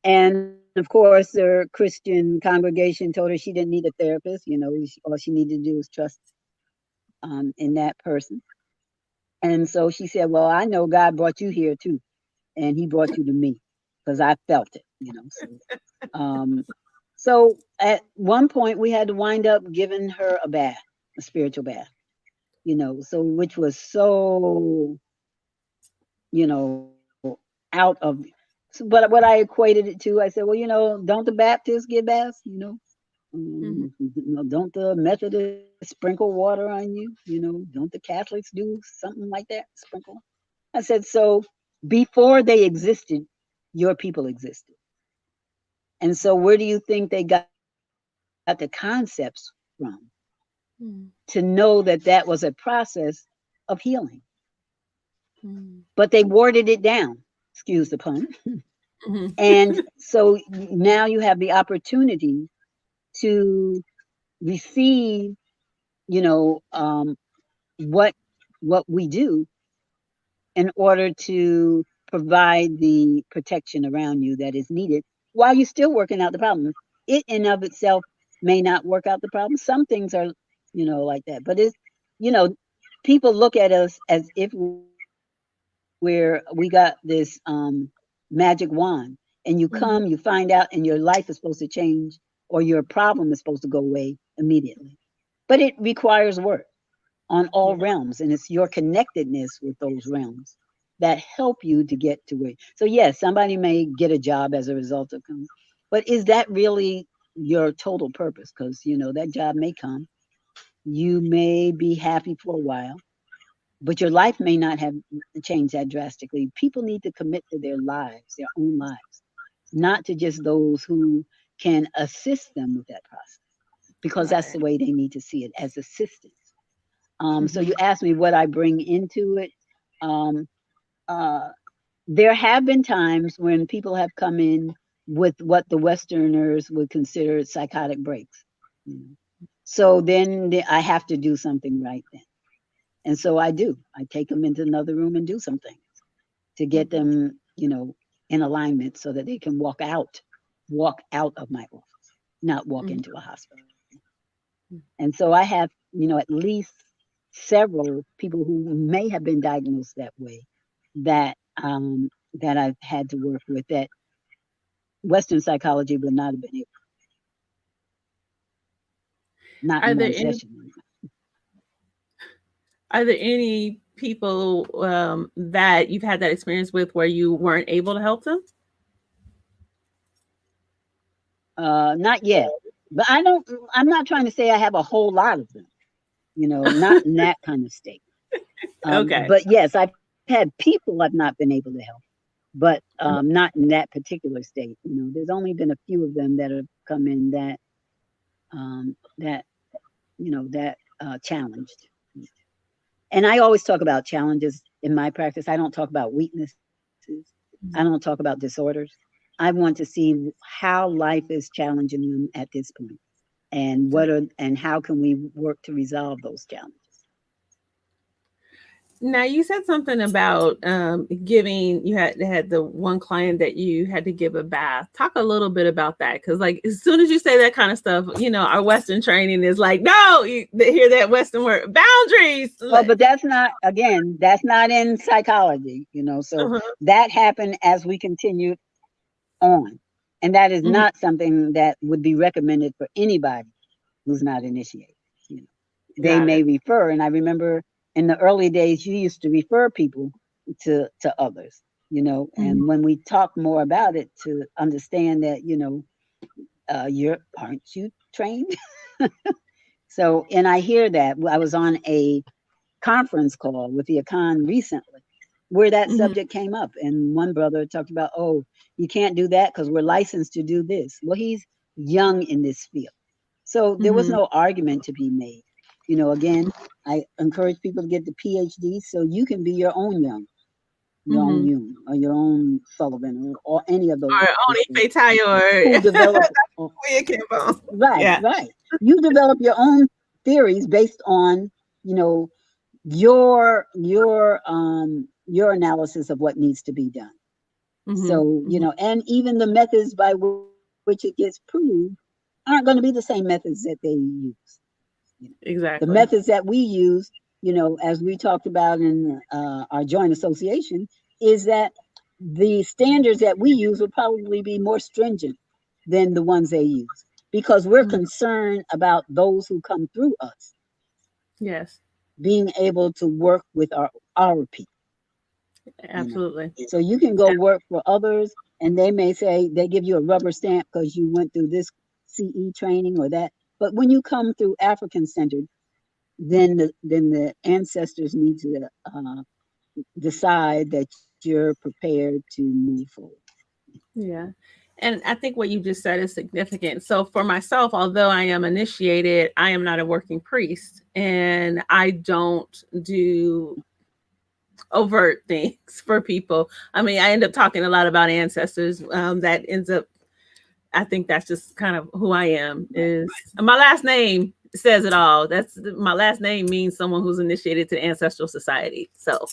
And of course, their Christian congregation told her she didn't need a therapist. All she needed to do was trust in that person. And so she said, "Well, I know God brought you here too, and He brought you to me because I felt it." Um, so at one point, we had to wind up giving her a bath, a spiritual bath. So which was so out of. But what I equated it to, I said, well, don't the Baptists get baths? Mhm. Don't the Methodists sprinkle water on you? Don't the Catholics do something like that? Sprinkle. I said, so before they existed, your people existed. And so where do you think they got the concepts from? To know that that was a process of healing. Mhm. But they worded it down, excuse the pun. Mhm. And so now you have the opportunity to receive, you know, um, what we do in order to provide the protection around you that is needed while you're still working out the problem. It in of itself may not work out the problem. Some things are, like that. But you know, people look at us as if we got this magic wand, and you come, you Mhm. find out, and your life is supposed to change, or your problem is supposed to go away immediately. But it requires work on all Yeah. realms, and it's your connectedness with those realms that help you to get to where. So yes, somebody may get a job as a result of coming, but is that really your total purpose? Because that job may come, you may be happy for a while, but your life may not have changed that drastically. People need to commit to their lives, their own lives, not to just those who can assist them with that process, because that's Right. the way they need to see it, as assistance. So Mhm. you asked me what I bring into it. Um, uh, there have been times when people have come in with what the Westerners would consider psychotic breaks. You know. So then I have to do something right then. And so I do. I take them into another room and do something to get Mhm. them, in alignment so that they can walk out of my office, not walk Mhm. into a hospital. And so I have, at least several people who may have been diagnosed that way that I've had to work with that Western psychology would not have been able, not Are in there one any session. are there any people that you've had that experience with where you weren't able to help them? Not yet, but I'm not trying to say I have a whole lot of them, not in that kind of state. Okay. But yes, I've had people I've not been able to help, but not in that particular state. There's only been a few of them that have come in that challenged. And I always talk about challenges in my practice. I don't talk about weaknesses. I don't talk about disorders. I want to see how life is challenging them at this point, and how can we work to resolve those challenges. Now you said something about giving. You had the one client that you had to give a bath. Talk a little bit about that, because like as soon as you say that kind of stuff, our Western training is like, no, you hear that Western word, boundaries. Well, but that's not, again, that's not in psychology, so that happened as we continued on, and that is not something that would be recommended for anybody who's not initiated. They may refer, and I remember in the early days you used to refer people to others, and when we talk more about it, to understand that aren't you trained? So, and I hear that. I was on a conference call with the Econ recently where that subject came up, and one brother talked about, oh, you can't do that because we're licensed to do this. Well, he's young in this field, so there was no argument to be made. Again, I encourage people to get the PhD so you can be your own Young, your own Jung, or your own Sullivan, or any of those. Or own Ifetayo who develop Mawiyah Kambon. Right. You develop your own theories based on, your analysis of what needs to be done. So, and even the methods by which it gets proved aren't going to be the same methods that they use. Exactly. The methods that we use, as we talked about in our joint association, is that the standards that we use will probably be more stringent than the ones they use, because we're concerned about those who come through us. Yes. Being able to work with our people. Absolutely. So you can go work for others, and they may say they give you a rubber stamp because you went through this CE training or that. But when you come through African-Centered, then the ancestors need to decide that you're prepared to move forward. Yeah. And I think what you just said is significant. So for myself, although I am initiated, I am not a working priest, and I don't do overt things for people. I mean, I end up talking a lot about ancestors. That ends up, I think that's just kind of who I am. Is my last name says it all. That's my last name means someone who's initiated to the Ancestral Society. So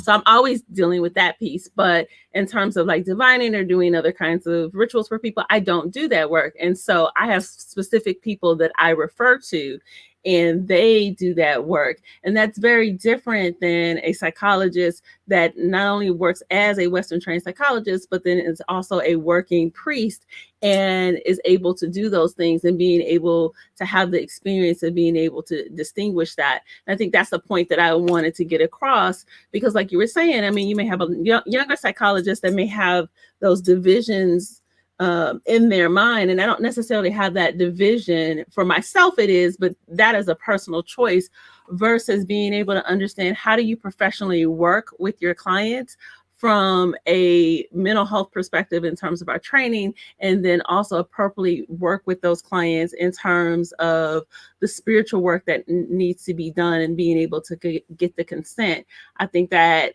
I'm always dealing with that piece. But in terms of like divining or doing other kinds of rituals for people, I don't do that work. And so I have specific people that I refer to, and they do that work. And that's very different than a psychologist that not only works as a Western trained psychologist, but then is also a working priest and is able to do those things and being able to have the experience of being able to distinguish that. And I think that's the point that I wanted to get across, because like you were saying, I mean, you may have a younger psychologist that may have those divisions in their mind. And I don't necessarily have that division. For myself, it is, but that is a personal choice, versus being able to understand how do you professionally work with your clients from a mental health perspective in terms of our training, and then also appropriately work with those clients in terms of the spiritual work that needs to be done and being able to get the consent. I think that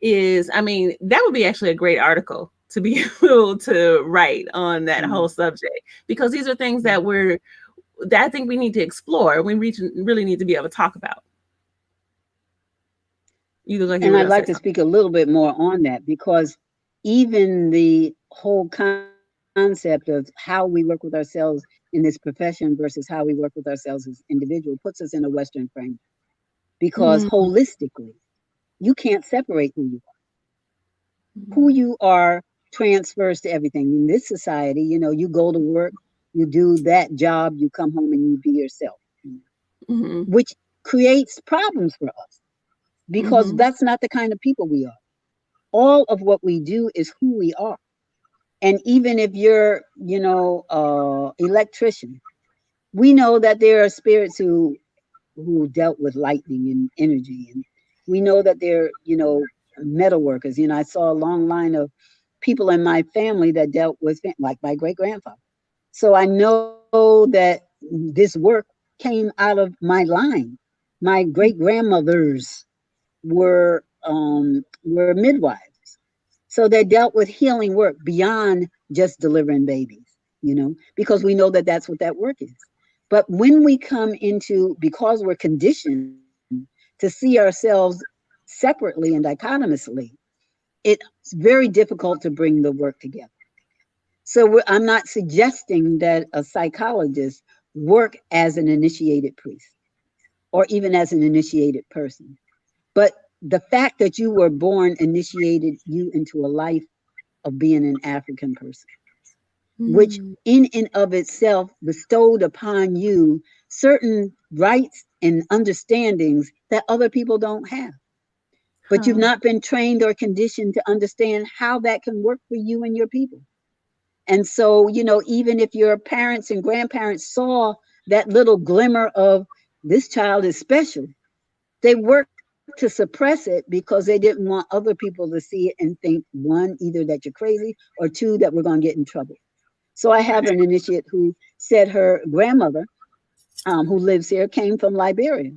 is, I mean, that would be actually a great article to be able to write on that whole subject, because these are things that I think we need to explore. We really need to be able to talk about. And I'd like to speak a little bit more on that, because even the whole concept of how we work with ourselves in this profession versus how we work with ourselves as individuals puts us in a Western frame, because holistically, you can't separate who you are. Who you are transfers to everything. In this society, you go to work, you do that job, you come home and you be yourself, which creates problems for us, because that's not the kind of people we are. All of what we do is who we are. And even if you're, electrician, we know that there are spirits who dealt with lightning and energy. And we know that they're, metal workers. I saw a long line of people in my family that dealt with, like my great-grandfather. So I know that this work came out of my line. My great grandmothers were midwives, so they dealt with healing work beyond just delivering babies, because we know that that's what that work is. But when we come into, because we're conditioned to see ourselves separately and dichotomously, it's very difficult to bring the work together. So I'm not suggesting that a psychologist work as an initiated priest or even as an initiated person. But the fact that you were born initiated you into a life of being an African person, which in and of itself bestowed upon you certain rights and understandings that other people don't have. But you've not been trained or conditioned to understand how that can work for you and your people. And so, even if your parents and grandparents saw that little glimmer of this child is special, they worked to suppress it because they didn't want other people to see it and think, one, either that you're crazy, or two, that we're going to get in trouble. So I have an initiate who said her grandmother, who lives here, came from Liberia,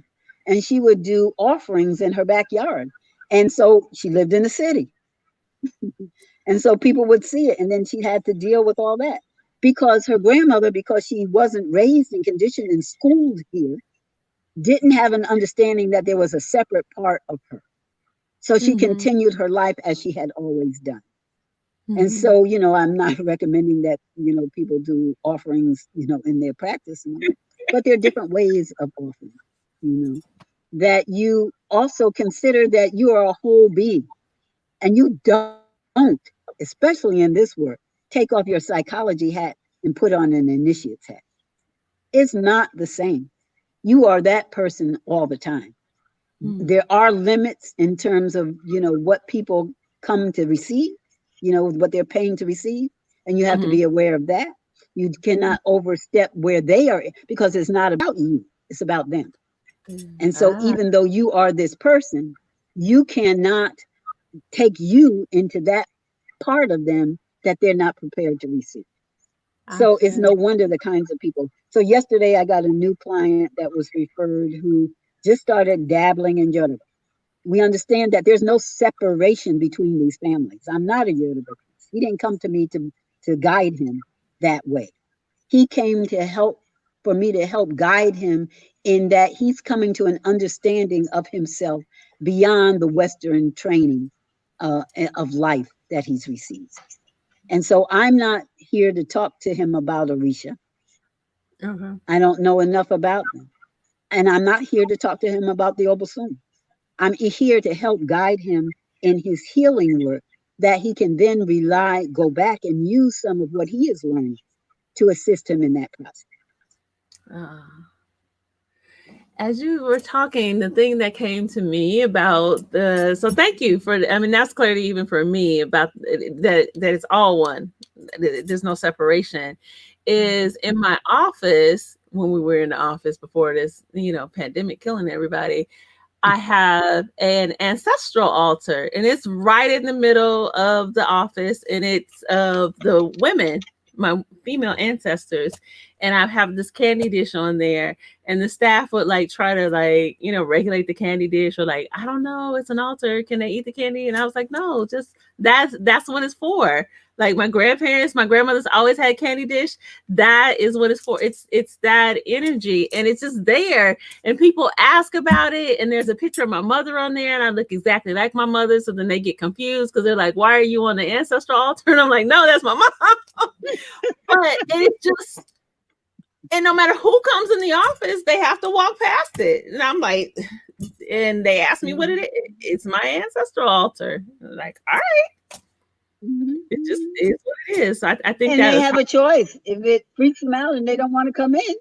and she would do offerings in her backyard. And so she lived in the city. And so people would see it, and then she had to deal with all that because her grandmother, because she wasn't raised and conditioned and schooled here, didn't have an understanding that there was a separate part of her. So she continued her life as she had always done. And so, I'm not recommending that, people do offerings, in their practice, but there are different ways of offering, that you also consider that you are a whole being and you don't, especially in this work, take off your psychology hat and put on an initiate's hat. It's not the same. You are that person all the time. There are limits in terms of, what people come to receive, what they're paying to receive. And you have to be aware of that. You cannot overstep where they are because it's not about you, it's about them. And so even though you are this person, you cannot take you into that part of them that they're not prepared to receive. So it's no wonder the kinds of people. So yesterday I got a new client that was referred who just started dabbling in Yoruba. We understand that there's no separation between these families. I'm not a Yoruba priest. He didn't come to me to guide him that way. He came to help, for me to help guide him in that he's coming to an understanding of himself beyond the Western training of life that he's received. And so I'm not here to talk to him about Orisha. I don't know enough about them. And I'm not here to talk to him about the Obasun. I'm here to help guide him in his healing work that he can then go back and use some of what he has learned to assist him in that process. As you were talking, the thing that came to me about so thank you for, that's clarity even for me about that it's all one. There's no separation. Is in my office, when we were in the office before this, pandemic killing everybody, I have an ancestral altar, and it's right in the middle of the office, and it's of the women, my female ancestors, and I have this candy dish on there, and the staff would try to regulate the candy dish, or I don't know, it's an altar, can they eat the candy? And I was like, no, just that's what it's for. My grandparents, my grandmothers always had candy dish. That is what it's for. It's that energy, and it's just there. And people ask about it, and there's a picture of my mother on there, and I look exactly like my mother. So then they get confused because they're like, "Why are you on the ancestral altar?" And I'm like, "No, that's my mom." But it's just, and no matter who comes in the office, they have to walk past it, and I'm like, and they ask me what it is. It's my ancestral altar. I'm like, all right. It just is what it is. I think and they have a choice. If it freaks them out and they don't want to come in,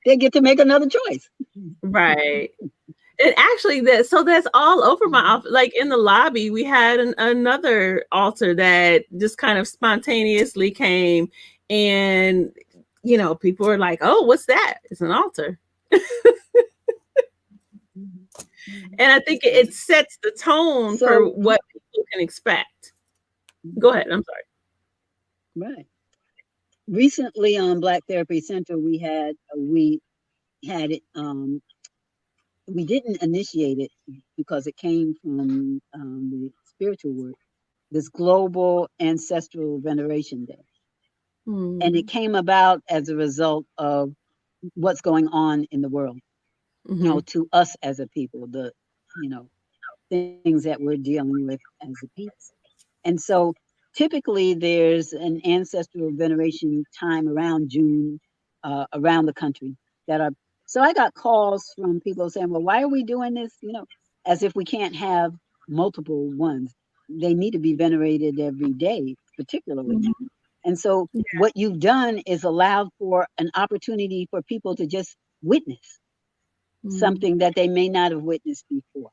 they get to make another choice. Right. And actually, that's all over my office. In the lobby, we had another altar that just kind of spontaneously came, and people were like, "Oh, what's that?" It's an altar. And I think it sets the tone for what people can expect. Go ahead. I'm sorry. Right. Recently on Black Therapy Center, we had it we didn't initiate it because it came from the spiritual work, this global ancestral veneration day. And it came about as a result of what's going on in the world, to us as a people, the, you know, things that we're dealing with as a people. And so typically there's an ancestral veneration time around June, around the country that are, so I got calls from people saying, well, why are we doing this? As if we can't have multiple ones. They need to be venerated every day, particularly now. And so what you've done is allowed for an opportunity for people to just witness something that they may not have witnessed before.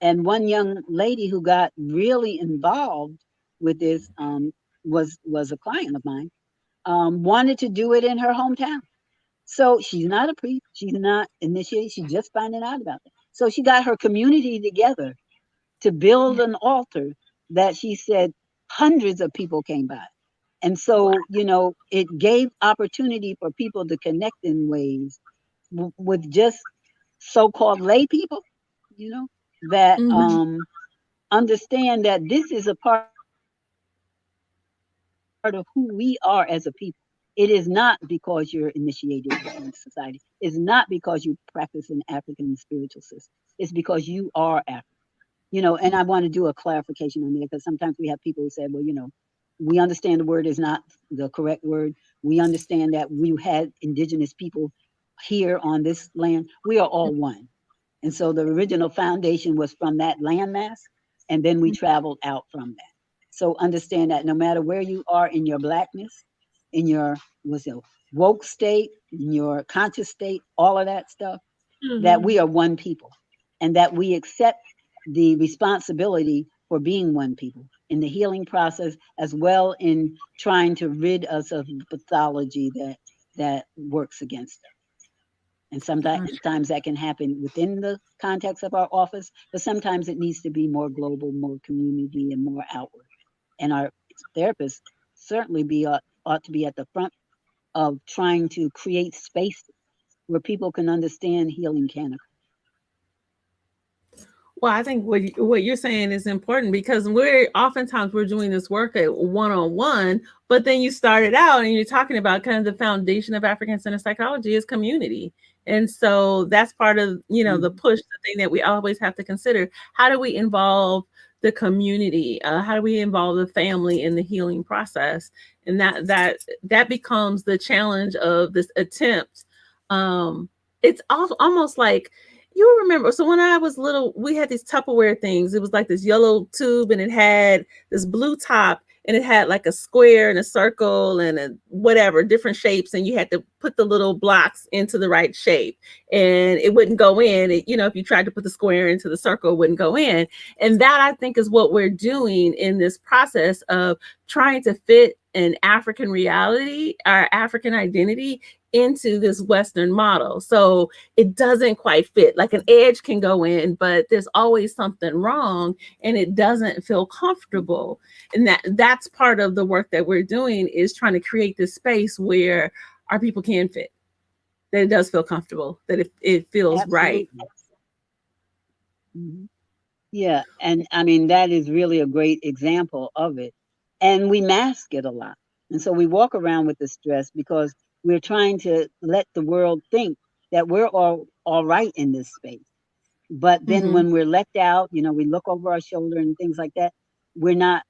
And one young lady who got really involved with this was a client of mine, wanted to do it in her hometown. So she's not a priest, she's not initiated, she's just finding out about it. So she got her community together to build an altar that she said hundreds of people came by. And so, it gave opportunity for people to connect in ways with just so-called lay people, that understand that this is a part of who we are as a people. It is not because you're initiated in society. It's not because you practice an African spiritual system. It's because you are African. And I want to do a clarification on there because sometimes we have people who say, well, we understand the word is not the correct word. We understand that we had indigenous people here on this land. We are all one. And so the original foundation was from that landmass, and then we traveled out from that. So understand that no matter where you are in your blackness, in your what's it, woke state, in your conscious state, all of that stuff, that we are one people, and that we accept the responsibility for being one people in the healing process, as well in trying to rid us of the pathology that works against us. And sometimes that can happen within the context of our office, but sometimes it needs to be more global, more community, and more outward. And our therapists certainly ought to be at the front of trying to create spaces where people can understand healing can occur. Well, I think what you're saying is important because oftentimes we're doing this work at one-on-one, but then you started out and you're talking about kind of the foundation of African-centered psychology is community. And so that's part of, the push, the thing that we always have to consider. How do we involve the community? How do we involve the family in the healing process? And that becomes the challenge of this attempt. It's almost like, you remember, so when I was little, we had these Tupperware things. It was like this yellow tube and it had this blue top and it had like a square and a circle and a whatever, different shapes. And you had to put the little blocks into the right shape and it wouldn't go in. If you tried to put the square into the circle, it wouldn't go in. And that, I think, is what we're doing in this process of trying to fit an African reality, our African identity, into this Western model. So it doesn't quite fit. Like an edge can go in, but there's always something wrong and it doesn't feel comfortable. And that's part of the work that we're doing, is trying to create this space where our people can fit, that it does feel comfortable, that it feels Absolutely. right. Mm-hmm. Yeah. And I mean, that is really a great example of it. And we mask it a lot. And so we walk around with the stress because we're trying to let the world think that we're all right in this space. But then when we're let out, we look over our shoulder and things like that, we're not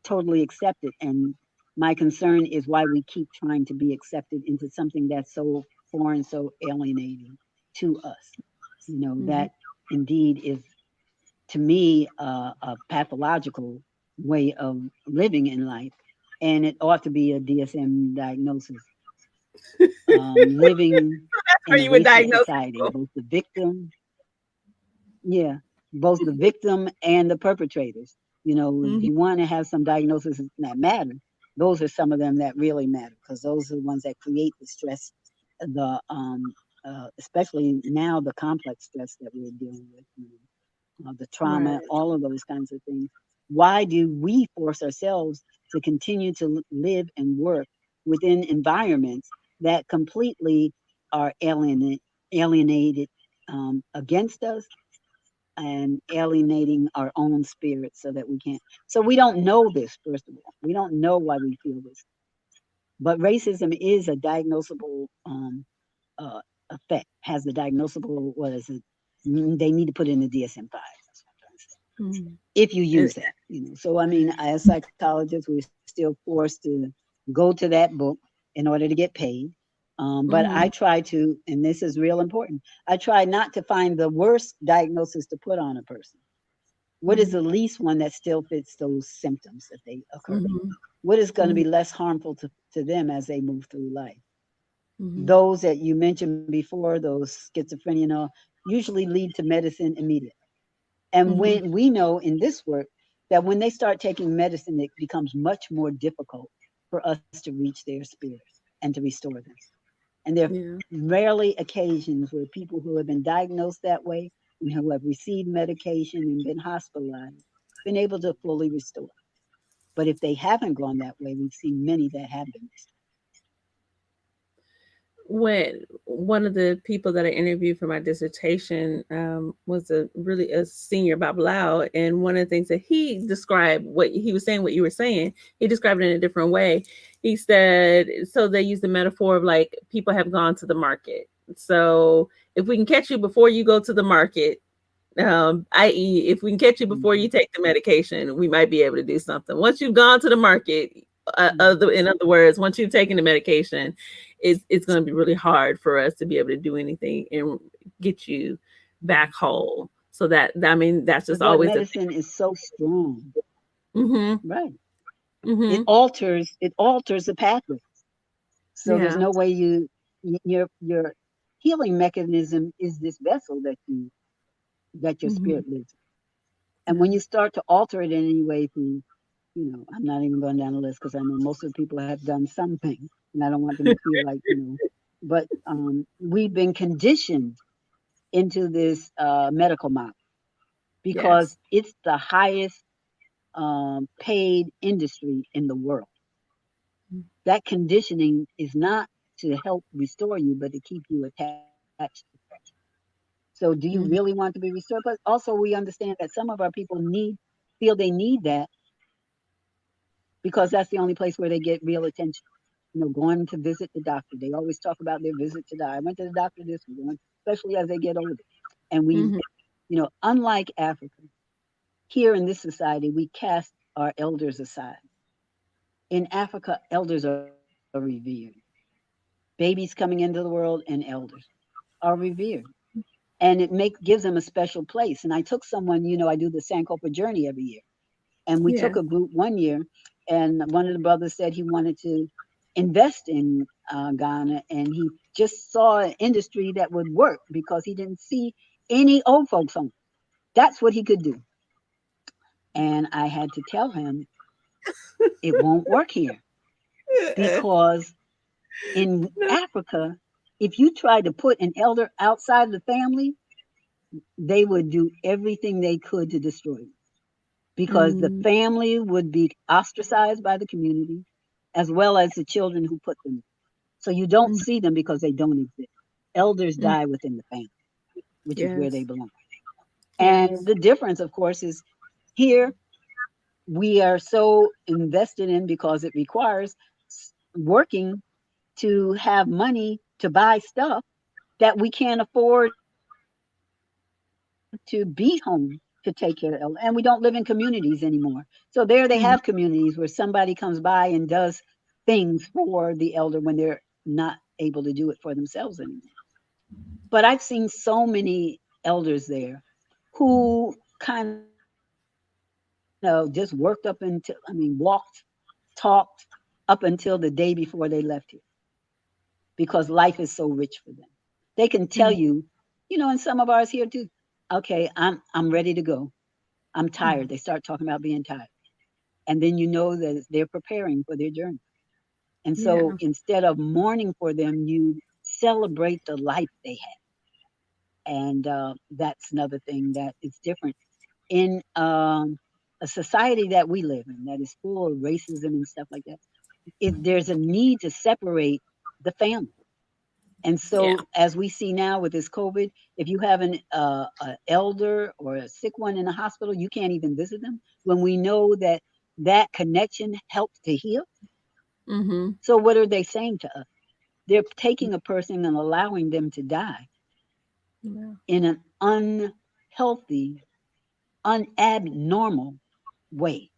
totally accepted. And my concern is why we keep trying to be accepted into something that's so foreign, so alienating to us. That indeed is, to me, a pathological way of living in life. And it ought to be a DSM diagnosis. Living Or in a you would racist diagnose society, people. both the victim, yeah, both the victim and the perpetrators. If you want to have some diagnoses that matter, those are some of them that really matter, because those are the ones that create the stress, the especially now the complex stress that we're dealing with. The trauma, Right. all of those kinds of things. Why do we force ourselves to continue to live and work within environments that completely are alienated against us and alienating our own spirit so that we can't. So we don't know this, first of all. We don't know why we feel this. But racism is a diagnosable uh, effect, has a diagnosable, what is it? They need to put in the DSM-5. That's what I'm trying to say. Mm. If you And use that, So, I mean, as psychologists, we're still forced to go to that book in order to get paid. But I mhm, try to, and this is real important, I try not to find the worst diagnosis to put on a person. What is mhm, the least one that still fits those symptoms that they occur? mhm, What is going to mhm, be less harmful to them as they move through life? mhm. Those that you mentioned before, those schizophrenia and all, usually lead to medicine immediately. And Mhm. when we know in this work that when they start taking medicine, it becomes much more difficult for us to reach their spirit and to restore them. And there are Yeah. rarely occasions where people who have been diagnosed that way and who have received medication and been hospitalized been able to fully restore. But if they haven't gone that way, we've seen many that have been restored. When one of the people that I interviewed for my dissertation was a senior Babalao, and one of the things that he described, what he was saying, what you were saying, he described it in a different way. He said, so they use the metaphor of like people have gone to the market. So if we can catch you before you go to the market, i.e., if we can catch you before you Mm-hmm. take the medication, we might be able to do something. Once you've gone to the market, Mm-hmm. in other words, once you've taken the medication, it's going to be really hard for us to be able to do anything and get you back whole. So that I mean, that's just But that always a thing. medicine is so strong, Mm-hmm. right? Mm-hmm. It alters the pathway. So there's Yeah. no way your healing mechanism is this vessel that your Mm-hmm. spirit lives in. And when Yeah. you start to alter it in any way through, I'm not even going down the list because I know most of the people have done something, and I don't want them to feel like, but we've been conditioned into this medical model Yes. because it's the highest paid industry in the world. That conditioning is not to help restore you, but to keep you attached to it. So, do you really Mm-hmm. want to be restored? But also, we understand that some of our people feel they need that because that's the only place where they get real attention. Going to visit the doctor. They always talk about their visit to the. I went to the doctor this week, especially as they get older. And we, Mm-hmm. unlike Africa, here in this society, we cast our elders aside. In Africa, elders are revered. Babies coming into the world and elders are revered. And gives them a special place. And I took someone, I do the Sankofa journey every year. And we Yeah. took a group one year, and one of the brothers said he wanted to invest in Ghana, and he just saw an industry that would work because he didn't see any old folks home. That's what he could do. And I had to tell him it won't work here because in No. Africa, if you tried to put an elder outside of the family, they would do everything they could to destroy you because the Mm, family would be ostracized by the community as well as the children who put them. So you don't mm, see them because they don't exist. Elders mm. die within the family, which is where they Yes. belong. And Yes. the difference, of course, is here we are so invested in because it requires working to have money to buy stuff that we can't afford to be home to take care of elder. And we don't live in communities anymore. So there they have communities where Mhm. somebody comes by and does things for the elder when they're not able to do it for themselves anymore. But I've seen so many elders there who kind of just worked up until, walked, talked up until the day before they left here because life is so rich for them. They can tell Mhm. you, and some of ours here too. Okay, I'm ready to go. I'm tired. Mhm. They start talking about being tired. And then you know that they're preparing for their journey. And so Yeah. instead of mourning for them, you celebrate the life they had. And that's another thing that is different in a society that we live in that is full of racism and stuff like that. If there's a need to separate the family, And so, as we see now with this COVID, if you have an elder or a sick one in the hospital, you can't even visit them. When we know that that connection helps to heal. Mm-hmm. So, what are they saying to us? They're taking a person and allowing them to die in an unhealthy, unabnormal way.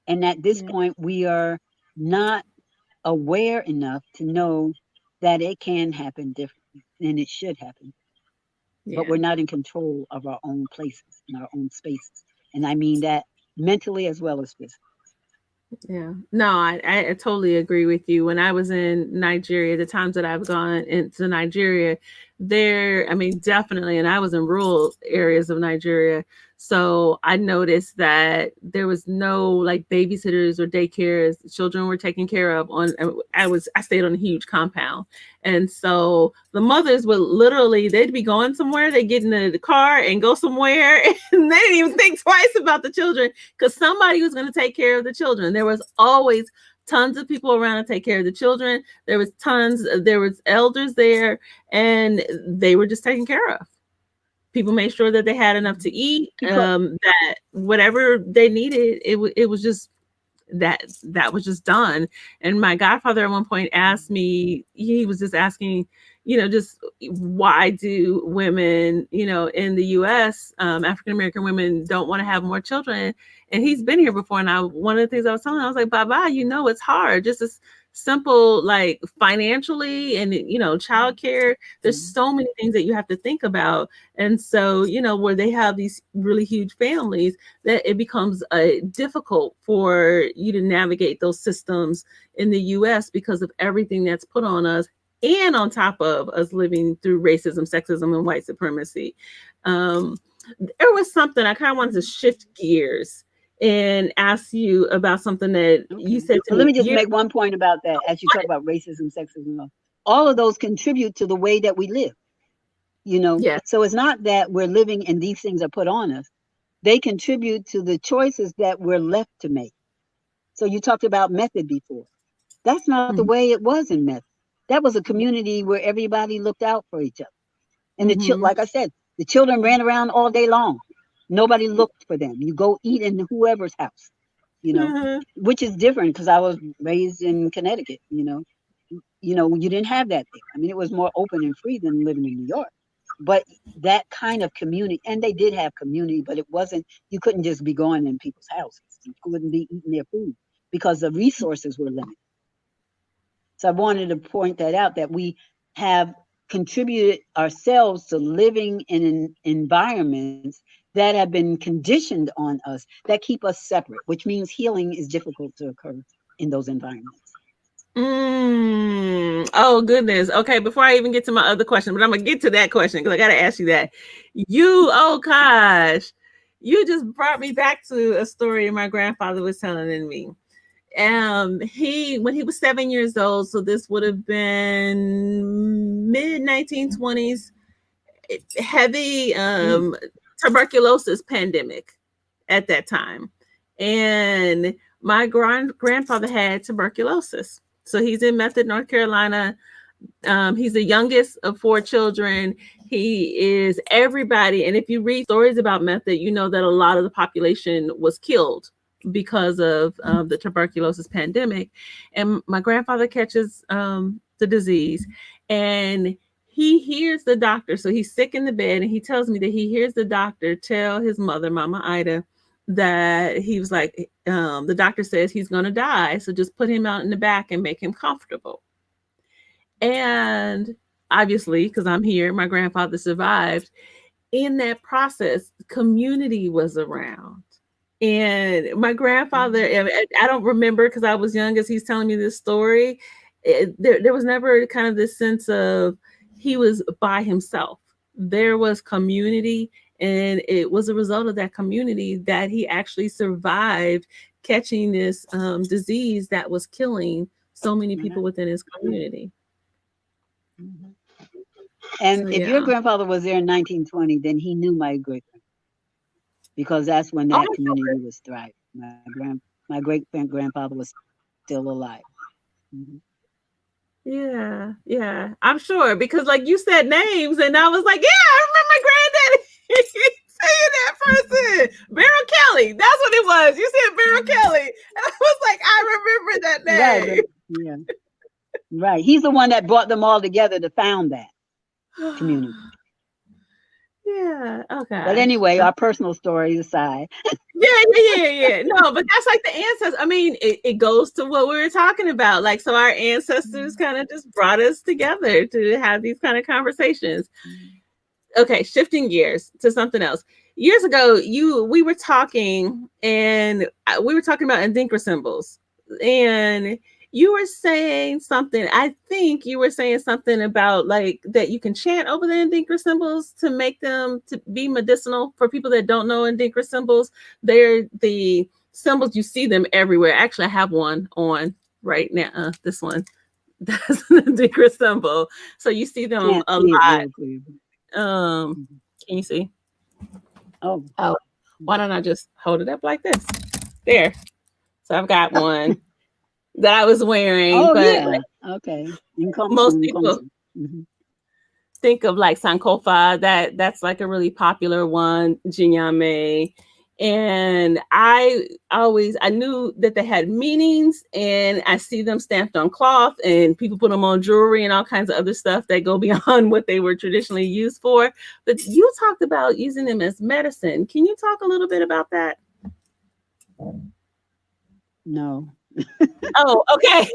And at this point, we are not aware enough to know that it can happen differently and it should happen. But we're not in control of our own places and our own spaces. And I mean that mentally as well as physically. Yeah. No, I totally agree with you. When I was in Nigeria, the times that I've gone into Nigeria, there, I mean, definitely, and I was in rural areas of Nigeria. So I noticed that there was no like babysitters or daycares. Children were taken care of on, I stayed on a huge compound. And so the mothers would literally, they'd be going somewhere, they get in the car and go somewhere, and they didn't even think twice about the children because somebody was going to take care of the children. There was always tons of people around to take care of the children. There was elders there, and they were just taken care of. People made sure that they had enough to eat, that whatever they needed, it was just that was just done. And my godfather at one point asked me, he was just asking, just why do women, in the US, African American women don't want to have more children? And he's been here before. And one of the things I was telling him, I was like, Baba, it's hard. Just as simple, like financially and, childcare. There's so many things that you have to think about. And so, where they have these really huge families, that it becomes difficult for you to navigate those systems in the US because of everything that's put on us, and on top of us living through racism, sexism, and white supremacy. There was something I kind of wanted to shift gears and ask you about something that you said to me. Let me just make one point about that. As you talk about racism, sexism, all of those contribute to the way that we live. So it's not that we're living and these things are put on us. They contribute to the choices that we're left to make. So you talked about method before. That's not the way it was in method. That was a community where everybody looked out for each other. And like I said, the children ran around all day long. Nobody looked for them. You go eat in whoever's house, which is different because I was raised in Connecticut, you didn't have that there. I mean, it was more open and free than living in New York. But that kind of community, and they did have community, but it wasn't, you couldn't just be going in people's houses. You couldn't be eating their food because the resources were limited. So I wanted to point that out, that we have contributed ourselves to living in environments that have been conditioned on us that keep us separate, which means healing is difficult to occur in those environments. Oh, goodness. Okay, before I even get to my other question, but I'm going to get to that question because I got to ask you that. Oh gosh, you just brought me back to a story my grandfather was telling me. When he was 7 years old, so this would have been mid 1920s, heavy tuberculosis pandemic at that time. And my grandfather had tuberculosis. So he's in Method, North Carolina. He's the youngest of 4 children. He is everybody. And if you read stories about Method, you know that a lot of the population was killed because of the tuberculosis pandemic. And my grandfather catches the disease, and he hears the doctor. So he's sick in the bed, and he tells me that he hears the doctor tell his mother, Mama Ida, that he was like, the doctor says he's going to die. So just put him out in the back and make him comfortable. And obviously, because I'm here, my grandfather survived. In that process, community was around. And my grandfather, I don't remember because I was young as he's telling me this story. There was never kind of this sense of he was by himself. There was community, and it was a result of that community that he actually survived catching this disease that was killing so many people within his community. And if your grandfather was there in 1920, then he knew my great grandfather, because that's when that community was thriving. My great grandfather was still alive. Yeah, yeah, I'm sure because like you said names, and I was like, yeah, I remember my granddaddy saying that person, Beryl Kelly. That's what it was. You said Beryl Kelly, and I was like, I remember that Right, name. yeah, right. He's the one that brought them all together to found that community. Yeah. Oh But gosh. anyway, our personal stories aside. Yeah. No, but that's like the ancestors. I mean, it goes to what we were talking about. Like, so our ancestors kind of just brought us together to have these kind of conversations. Okay, shifting gears to something else. Years ago, we were talking, and we were talking about Adinkra symbols, and you were saying something. I think you were saying something about like that you can chant over the Adinkra symbols to make them to be medicinal. For people that don't know Adinkra symbols, they're the symbols, you see them everywhere. Actually, I have one on right now. This one, that's an Adinkra symbol. So you see them Can't a see it lot. real clear. Mhm. Can you see? Oh, Oh, why don't I just hold it up like this? There. So I've got one that I was wearing, oh but yeah. Okay. most Nkomsu, people Nkomsu. Mhm. think of like Sankofa. That's like a really popular one, Jinyame. And I knew that they had meanings, and I see them stamped on cloth, and people put them on jewelry and all kinds of other stuff that go beyond what they were traditionally used for. But you talked about using them as medicine. Can you talk a little bit about that? No, Oh, okay.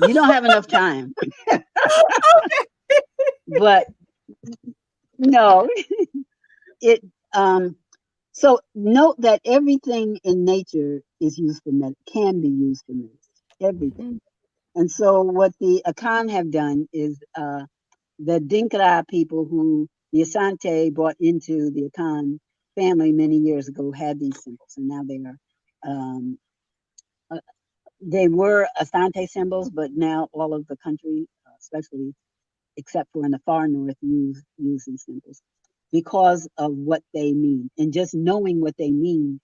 you don't have enough time. But no, it. So note that everything in nature is used for can be used for medicine. Everything. And so what the Akan have done is the Dinkra people who the Asante brought into the Akan family many years ago had these symbols, and now um, uh, they were Asante symbols, but now all of the country, especially except for in the far north, use these symbols because of what they mean. And just knowing what they mean,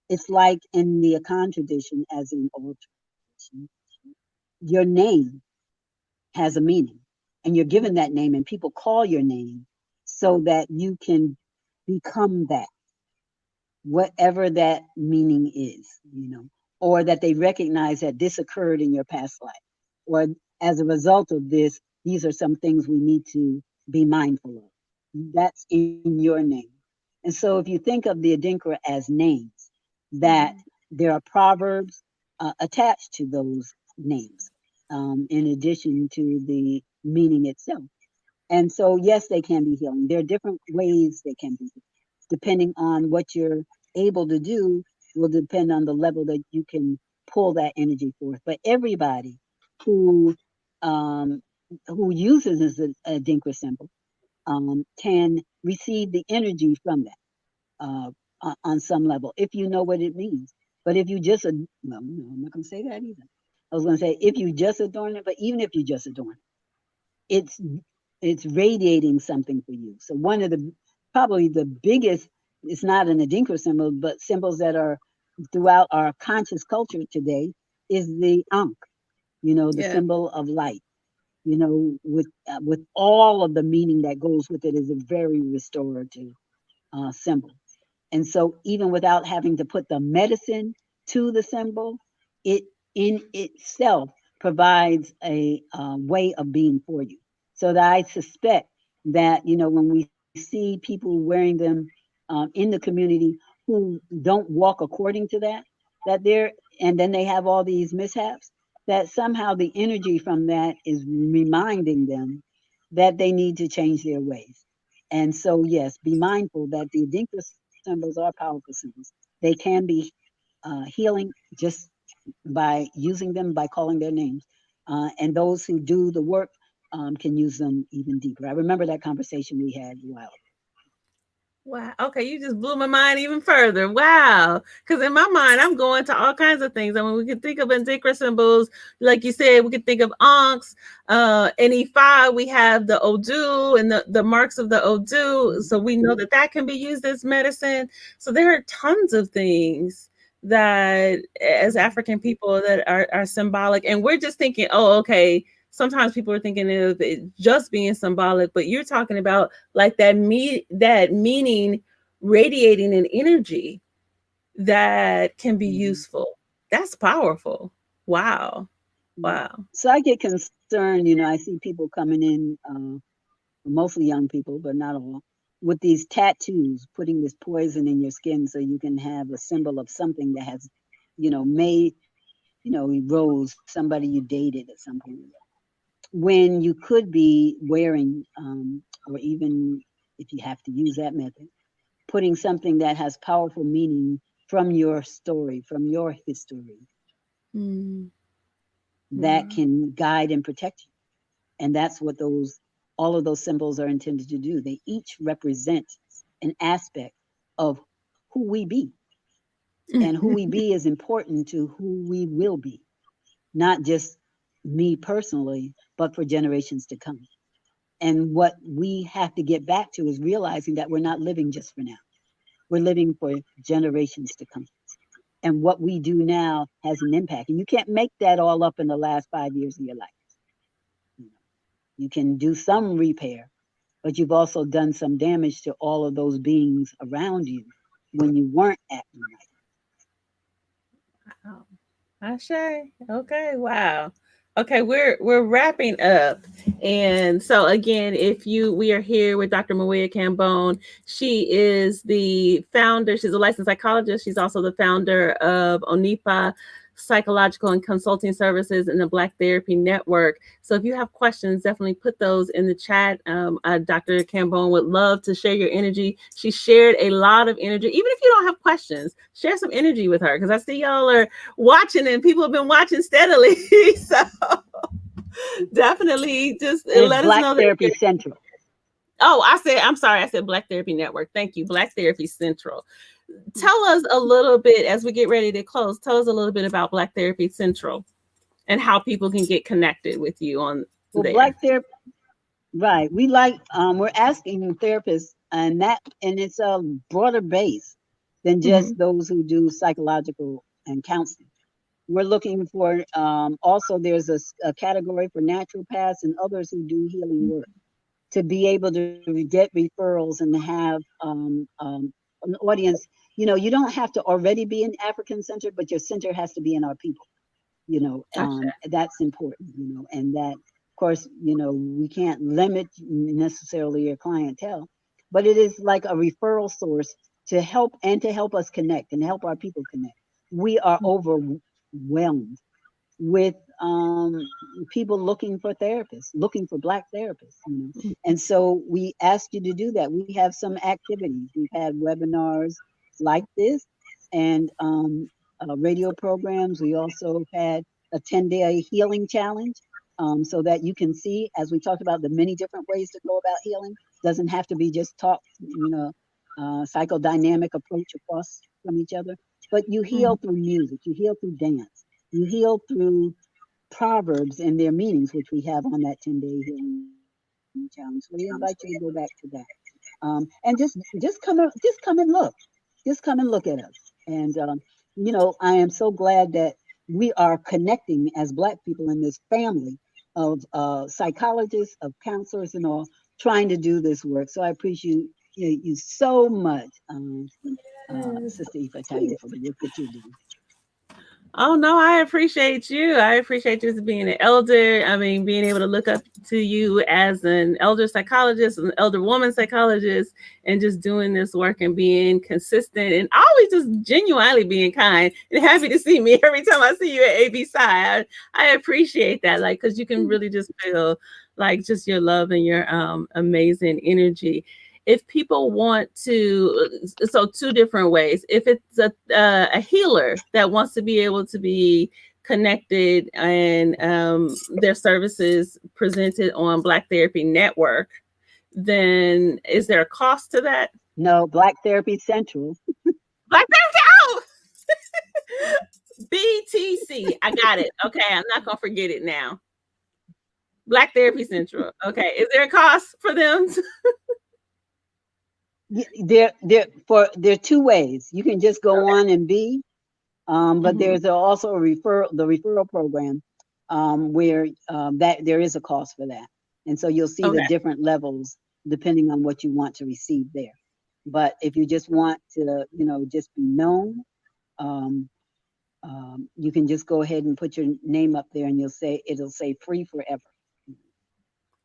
it's like in the Akan tradition, as in all traditions, your name has a meaning, and you're given that name, and people call your name so that you can become that, whatever that meaning is, or that they recognize that this occurred in your past life, or as a result of this, these are some things we need to be mindful of. That's in your name. And so if you think of the Adinkra as names, that there are proverbs attached to those names, in addition to the meaning itself. And so, yes, they can be healing. There are different ways they can be, depending on what you're able to do, will depend on the level that you can pull that energy forth. But everybody who um, who uses this a Dinkra symbol can receive the energy from that on some level, if you know what it means. But if you just, well, no, I'm not going to say that either. I was going to say if you just adorn it, but even if you just adorn it, it's radiating something for you. So one of the probably the biggest, it's not an Adinkra symbol, but symbols that are throughout our conscious culture today is the Ankh, the Yeah. symbol of light. With all of the meaning that goes with it, is a very restorative symbol. And so, even without having to put the medicine to the symbol, it in itself provides a way of being for you. So that I suspect that, when we see people wearing them in the community who don't walk according to that and then they have all these mishaps, that somehow the energy from that is reminding them that they need to change their ways. And so, yes, be mindful that the Adinkra symbols are powerful symbols. They can be healing just by using them, by calling their names. And those who do the work can use them even deeper. I remember that conversation we had a while ago. Wow. Okay, you just blew my mind even further. Wow. Because in my mind, I'm going to all kinds of things. I mean, we can think of Indikra symbols, like you said. We could think of Ankhs. In E5, we have the Odu and the marks of the Odu. So we know that can be used as medicine. So there are tons of things that, as African people, that are symbolic. And we're just thinking, oh, okay, sometimes people are thinking of it just being symbolic, but you're talking about like that meaning radiating an energy that can be useful. That's powerful. Wow. Wow. So I get concerned, I see people coming in, mostly young people, but not all, with these tattoos, putting this poison in your skin so you can have a symbol of something that has, made, rose somebody you dated at some point. When you could be wearing, or even if you have to use that method, putting something that has powerful meaning from your story, from your history, that can guide and protect you. And that's what all of those symbols are intended to do. They each represent an aspect of who we be. And who we be is important to who we will be, not just me personally, but for generations to come. And what we have to get back to is realizing that we're not living just for now. We're living for generations to come. And what we do now has an impact. And you can't make that all up in the last 5 years of your life. You can do some repair, but you've also done some damage to all of those beings around you when you weren't acting right. Wow. Ashe. Okay. Wow. Okay, we're wrapping up. And so again, we are here with Dr. Mawiyah Kambon. She is the founder, she's a licensed psychologist. She's also the founder of Onipa Psychological and Consulting Services and the Black Therapy Network. So if you have questions, definitely put those in the chat. Dr. Kambon would love to share your energy. She shared a lot of energy. Even if you don't have questions, share some energy with her, because I see y'all are watching and people have been watching steadily. So definitely just let us know. Black Therapy Central. Oh, I'm sorry. I said Black Therapy Network. Thank you. Black Therapy Central. Tell us a little bit, as we get ready to close, tell us a little bit about Black Therapy Central and how people can get connected with you on there. Black Therapy, right. We're asking therapists, and it's a broader base than just those who do psychological and counseling. We're looking for, also there's a category for naturopaths and others who do healing work, to be able to get referrals and have an audience. You don't have to already be an African-centered, but your center has to be in our people. That's important, and that, of course, we can't limit necessarily your clientele, but it is like a referral source to help us connect and help our people connect. We are overwhelmed with people looking for therapists, looking for Black therapists, and so we ask you to do that. We have some activities. We've had webinars like this, and radio programs. We also had a 10-day healing challenge, so that you can see, as we talked about, the many different ways to go about healing. Doesn't have to be just talk, psychodynamic approach across from each other, but you heal through music, you heal through dance, you heal through proverbs and their meanings, which we have on that 10-day healing challenge. So we invite you to go back to that, and just come and look. Just come and look at us. And I am so glad that we are connecting as Black people in this family of psychologists, of counselors, and all, trying to do this work. So I appreciate you so much, Sister Ifetayo, for the work that you're doing. Oh, no, I appreciate you. I appreciate you as being an elder. I mean, being able to look up to you as an elder psychologist, an elder woman psychologist, and just doing this work and being consistent and always just genuinely being kind and happy to see me every time I see you at AB Sci. I appreciate that, like, because you can really just feel like just your love and your amazing energy. If people want to, so two different ways. If it's a healer that wants to be able to be connected and their services presented on Black Therapy Network, then is there a cost to that? No, Black Therapy Central. Black Therapy, oh! BTC, I got it. Okay, I'm not gonna forget it now. Black Therapy Central. Okay, is there a cost for them? There are two ways. You can just go on and be, but there's also the referral program. where that there is a cost for that. And so you'll see the Okay. different levels depending on what you want to receive there. But if you just want to, just be known, um, you can just go ahead and put your name up there, and it'll say free forever.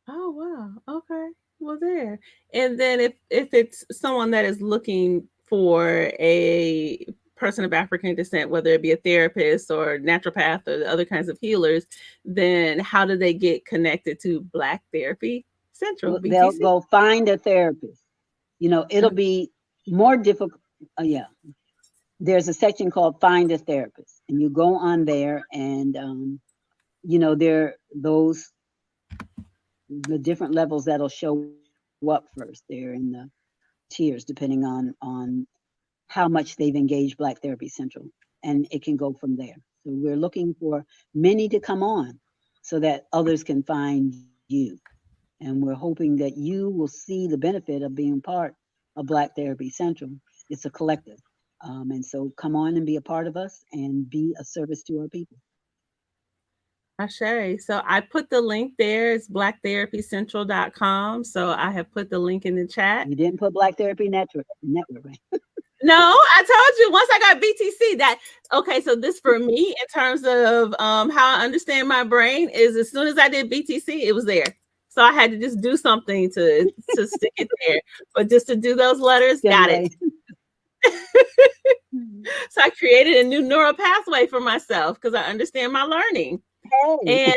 Oh wow. Okay. Well, there. And then if it's someone that is looking for a person of African descent, whether it be a therapist or naturopath or the other kinds of healers, then how do they get connected to Black Therapy Central, Well, they'll BTC? go find a therapist. It'll be more difficult. Yeah, there's a section called Find a Therapist, and you go on there, and there those the different levels that'll show up first. They're in the tiers depending on how much they've engaged Black Therapy Central, and it can go from there. So we're looking for many to come on so that others can find you. And we're hoping that you will see the benefit of being part of Black Therapy Central. It's a collective. And so come on and be a part of us and be a service to our people. Ashe. So I put the link there. It's blacktherapycentral.com. So I have put the link in the chat. You didn't put Black Therapy Network, right? No, I told you once I got BTC that, okay, so this for me in terms of how I understand my brain is as soon as I did BTC, it was there. So I had to just do something to stick it there. But just to do those letters, got it. So I created a new neural pathway for myself because I understand my learning. Hey. And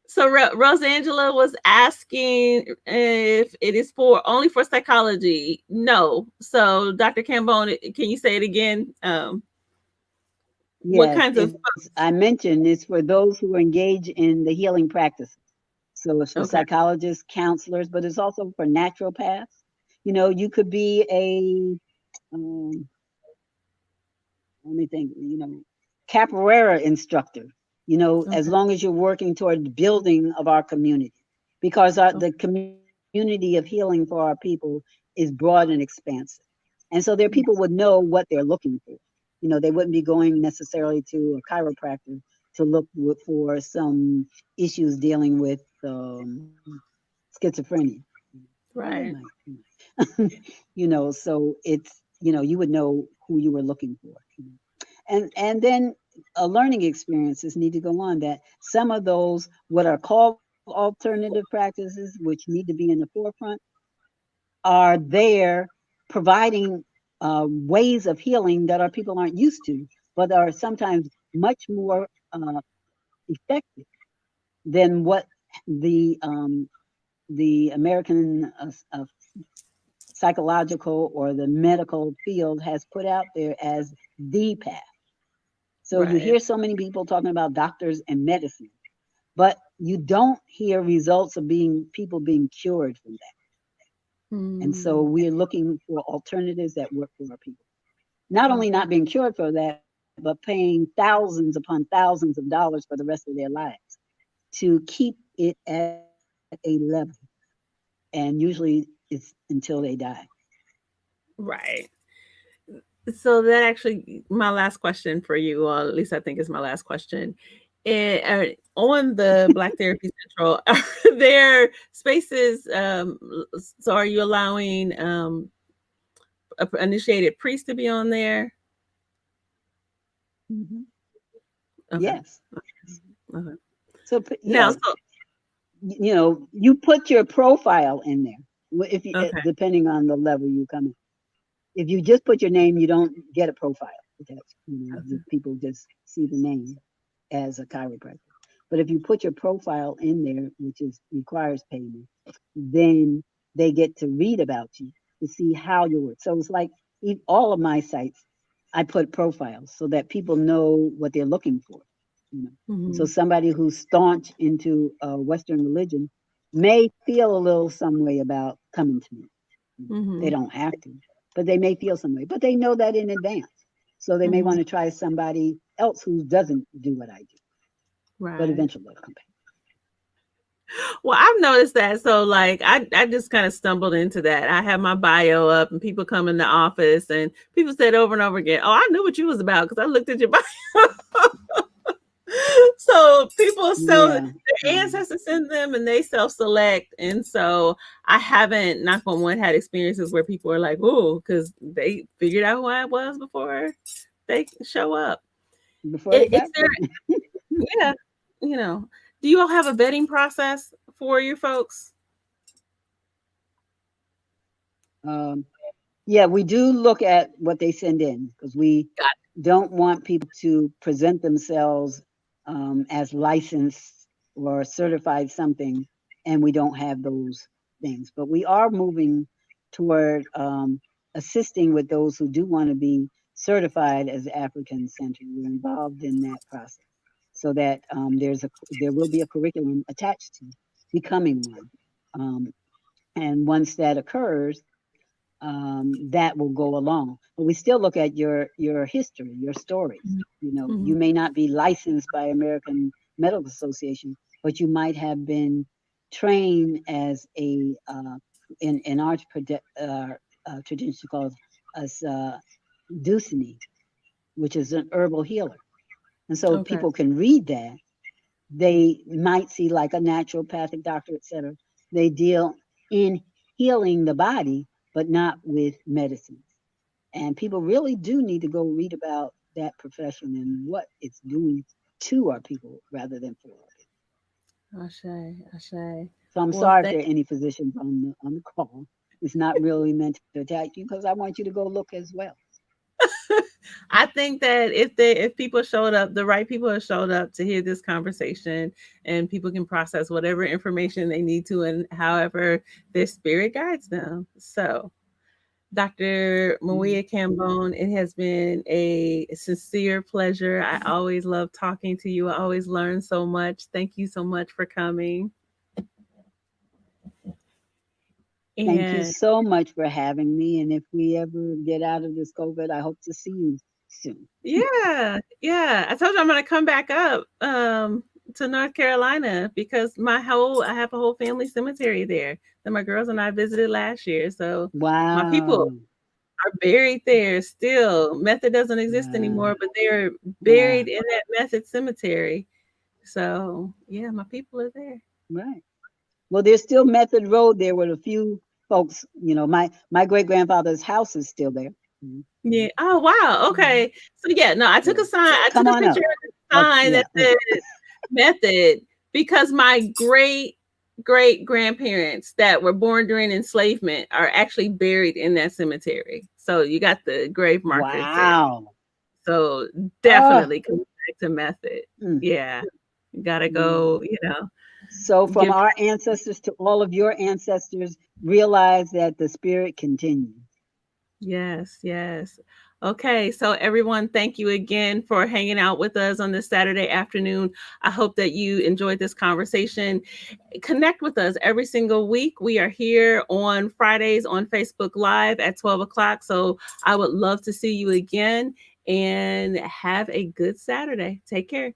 so Rosangela was asking if it is only for psychology. No. So Dr. Kambon, can you say it again? What kinds of? I mentioned it's for those who engage in the healing practices. So it's for psychologists, counselors, but it's also for naturopaths. You could be a let me think, capoeira instructor, as long as you're working toward the building of our community, because the community of healing for our people is broad and expansive. And so their people would know what they're looking for. They wouldn't be going necessarily to a chiropractor to look for some issues dealing with schizophrenia. Right. So it's, you would know who you were looking for. And then learning experiences need to go on that some of those, what are called alternative practices, which need to be in the forefront, are there providing ways of healing that our people aren't used to, but are sometimes much more effective than what the American psychological or the medical field has put out there as the path. So you hear so many people talking about doctors and medicine, but you don't hear results of people being cured from that. And so we're looking for alternatives that work for our people. Not only not being cured for that, but paying thousands upon thousands of dollars for the rest of their lives to keep it at a level. And usually it's until they die. Right. So that actually, my last question for you, or at least I think is my last question. On the Black Therapy Central, are there spaces? So are you allowing initiated priests to be on there? Mm-hmm. Okay. Yes. Okay. So now, you put your profile in there. If you, depending on the level you come in. If you just put your name, you don't get a profile. People just see the name as a chiropractor. But if you put your profile in there, which requires payment, then they get to read about you to see how you work. So it's like all of my sites, I put profiles so that people know what they're looking for. So somebody who's staunch into Western religion may feel a little some way about coming to me. They don't have to, but they may feel some way. But they know that in advance. So they may want to try somebody else who doesn't do what I do. Right. But eventually they'll come back. Well, I've noticed that. So like I just kind of stumbled into that. I have my bio up and people come in the office and people said over and over again, "Oh, I knew what you was about because I looked at your bio." So Yeah. their ancestors send them and they self-select. And so I haven't, knock on wood, had experiences where people are like, oh, because they figured out who I was before they show up. Before they got Is there, yeah, you know, do you all have a vetting process for your folks? Yeah, we do look at what they send in because we Got don't want people to present themselves as licensed or certified something, and we don't have those things. But we are moving toward assisting with those who do want to be certified as African-centered. We're involved in that process so that there will be a curriculum attached to becoming one. And once that occurs, that will go along. But we still look at your history, your stories. You know, you may not be licensed by American Medical Association, but you might have been trained as a in our tradition called as Dusini, which is an herbal healer. And so Okay. people can read that. They might see like a naturopathic doctor, etc. They deal in healing the body, but not with medicines. And people really do need to go read about that profession and what it's doing to our people rather than for our people. Ashe, Ashe. So I'm Well, sorry if thank there are any physicians on the call. It's not really meant to attack you because I want you to go look as well. I think that if people showed up, the right people have showed up to hear this conversation, and people can process whatever information they need to, and however their spirit guides them. So, Dr. Mawiyah Kambon, it has been a sincere pleasure. I always love talking to you. I always learn so much. Thank you so much for coming. Thank you And so much for having me. And if we ever get out of this COVID, I hope to see you soon. yeah, yeah. I told you I'm gonna come back up to North Carolina because I have a whole family cemetery there that my girls and I visited last year. So my people Wow. are buried there still. Method doesn't exist Wow. anymore, but they're Wow. buried in that Method cemetery. So yeah, my people are there. Right. Well, there's still Method Road there with a few folks. You know, my great grandfather's house is still there. Mhm. Yeah. Oh wow. Mhm. Okay. So yeah, no, I took Yeah. a sign. I took Come a on picture up. of the sign Yeah. that said Method because my great grandparents that were born during enslavement are actually buried in that cemetery. So you got the grave markers there. Wow. So Oh. definitely come back to Method. Mm, Yeah. You gotta mm. go, So, from give our ancestors to all of your ancestors, realize that the spirit continues. yes, yes. Okay, so everyone, thank you again for hanging out with us on this Saturday afternoon. I hope that you enjoyed this conversation. Connect with us every single week. We are here on Fridays on Facebook Live at 12 o'clock. So I would love to see you again and have a good Saturday. Take care.